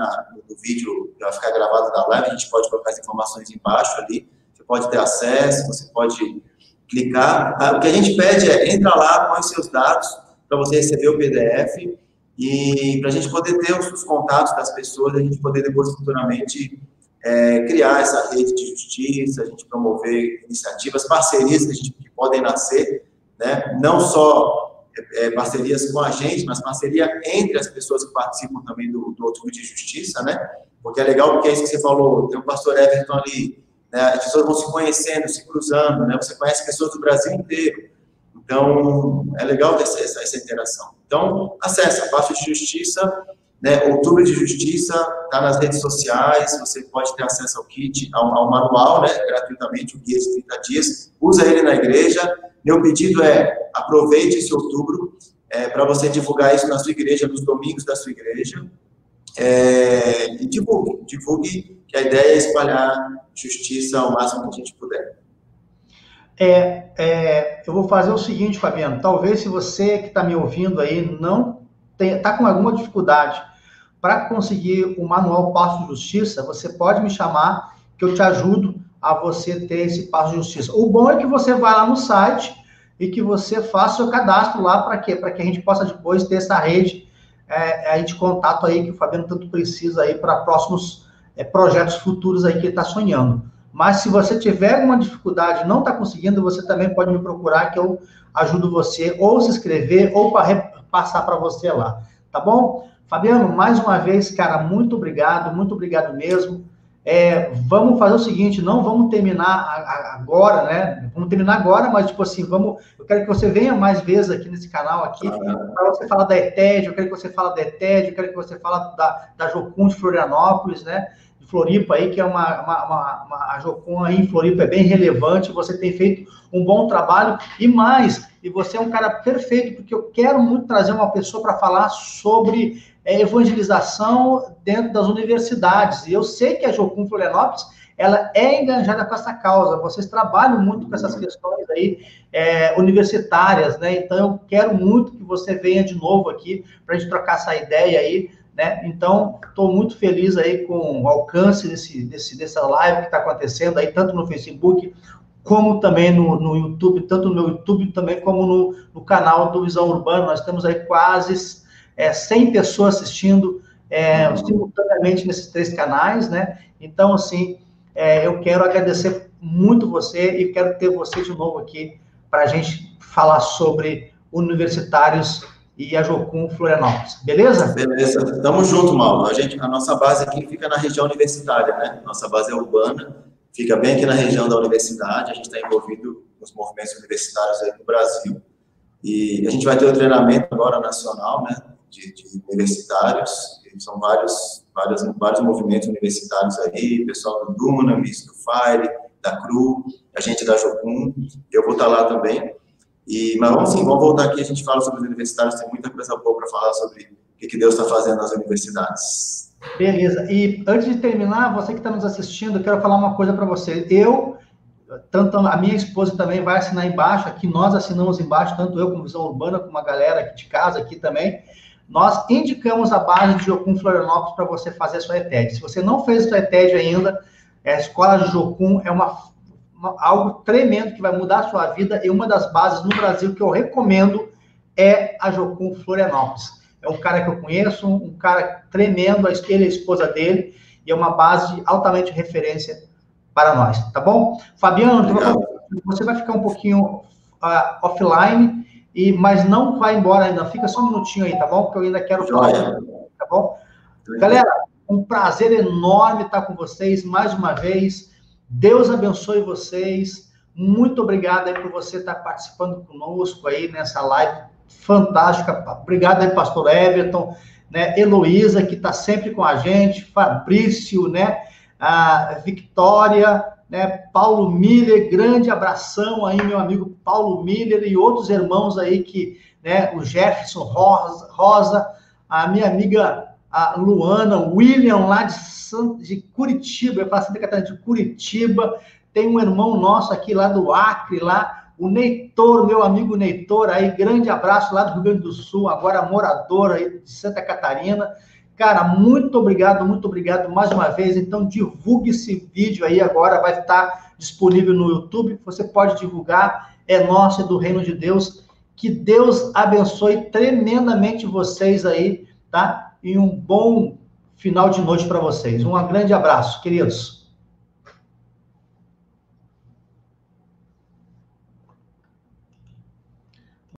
no vídeo, vai ficar gravado da live, a gente pode colocar as informações embaixo ali. Você pode ter acesso, você pode clicar. O que a gente pede entra lá, põe os seus dados para você receber o PDF e para a gente poder ter os contatos das pessoas, a gente poder depois futuramente criar essa rede de justiça, a gente promover iniciativas, parcerias que podem nascer, né? Não só parcerias com a gente, mas parceria entre as pessoas que participam também do Outubro de Justiça, né? Porque é legal, porque é isso que você falou, tem o pastor Everton ali, né? As pessoas vão se conhecendo, se cruzando, né? Você conhece pessoas do Brasil inteiro. Então, é legal ter essa interação. Então, acessa Passo de Justiça, né? Outubro de Justiça, está nas redes sociais, você pode ter acesso ao kit, ao manual, né? Gratuitamente, o guia de 30 dias, usa ele na igreja. Meu pedido aproveite esse outubro para você divulgar isso na sua igreja, nos domingos da sua igreja, e divulgue, que a ideia é espalhar justiça ao máximo que a gente puder. Eu vou fazer o seguinte, Fabiano, talvez se você que está me ouvindo aí não está com alguma dificuldade para conseguir o manual Passo de Justiça, você pode me chamar que eu te ajudo a você ter esse Passo de Justiça. O bom é que você vai lá no site e que você faça o seu cadastro lá, para quê? Para que a gente possa depois ter essa rede aí de contato aí que o Fabiano tanto precisa aí para próximos projetos futuros aí que ele está sonhando. Mas se você tiver alguma dificuldade, não está conseguindo, você também pode me procurar que eu ajudo você ou se inscrever ou para repassar para você lá, tá bom? Fabiano, mais uma vez, cara, muito obrigado mesmo. Vamos fazer o seguinte, não vamos terminar agora, né? Vamos terminar agora, mas tipo assim, eu quero que você venha mais vezes aqui nesse canal aqui, para você falar da ETED, eu quero que você fale da ETED, eu quero que você fale da Jocum de Florianópolis, né? De Floripa aí, que é a Jocum aí em Floripa é bem relevante, você tem feito um bom trabalho e você é um cara perfeito, porque eu quero muito trazer uma pessoa para falar sobre evangelização dentro das universidades. E eu sei que a Jocum Florianópolis, ela é engajada com essa causa. Vocês trabalham muito com essas questões aí universitárias, né? Então, eu quero muito que você venha de novo aqui para a gente trocar essa ideia aí, né? Então, estou muito feliz aí com o alcance dessa live que está acontecendo aí, tanto no Facebook como também no YouTube, tanto no meu YouTube também como no canal do Visão Urbana. Nós temos aí quase 100 pessoas assistindo simultaneamente nesses 3 canais, né? Então, assim, eu quero agradecer muito você e quero ter você de novo aqui para a gente falar sobre universitários e a Jocum Florianópolis, beleza? Beleza, tamo junto, Mauro. A nossa base aqui fica na região universitária, né? Nossa base é urbana, fica bem aqui na região da universidade, a gente está envolvido nos movimentos universitários aí no Brasil. E a gente vai ter o treinamento agora nacional, né? De universitários, são vários movimentos universitários aí, pessoal do Dunamis, do FIRE, da CRU, a gente da Jocum, eu vou estar lá também. Mas vamos voltar aqui, a gente fala sobre os universitários, tem muita coisa boa para falar sobre o que Deus está fazendo nas universidades. Beleza, e antes de terminar, você que está nos assistindo, eu quero falar uma coisa para você. Tanto a minha esposa também vai assinar embaixo, aqui nós assinamos embaixo, tanto eu como Visão Urbana, como a galera aqui de casa aqui também. Nós indicamos a base de Jocum Florianópolis para você fazer a sua ETED. Se você não fez a sua ETED ainda, a escola de Jocum é algo tremendo que vai mudar a sua vida, e uma das bases no Brasil que eu recomendo é a Jocum Florianópolis. É um cara que eu conheço, um cara tremendo, ele é a esposa dele, e é uma base de altamente referência para nós, tá bom? Fabiano, você vai ficar um pouquinho offline, mas não vai embora ainda, fica só um minutinho aí, tá bom? Porque eu ainda quero falar, tá bom? Galera, um prazer enorme estar com vocês mais uma vez. Deus abençoe vocês. Muito obrigado aí por você estar participando conosco aí nessa live fantástica. Obrigado aí, pastor Everton, né? Heloísa, que está sempre com a gente, Fabrício, né? A Victória, né? Paulo Miller, grande abração aí, meu amigo Paulo Miller e outros irmãos aí né? O Jefferson Rosa, a minha amiga a Luana, o William lá de Curitiba, eu faço Santa Catarina de Curitiba, tem um irmão nosso aqui lá do Acre, lá, o Neitor, meu amigo Neitor, aí, grande abraço lá do Rio Grande do Sul, agora morador aí de Santa Catarina. Cara, muito obrigado mais uma vez. Então, divulgue esse vídeo aí agora, vai estar disponível no YouTube, você pode divulgar, é nosso, é do Reino de Deus. Que Deus abençoe tremendamente vocês aí, tá? E um bom final de noite para vocês. Um grande abraço, queridos.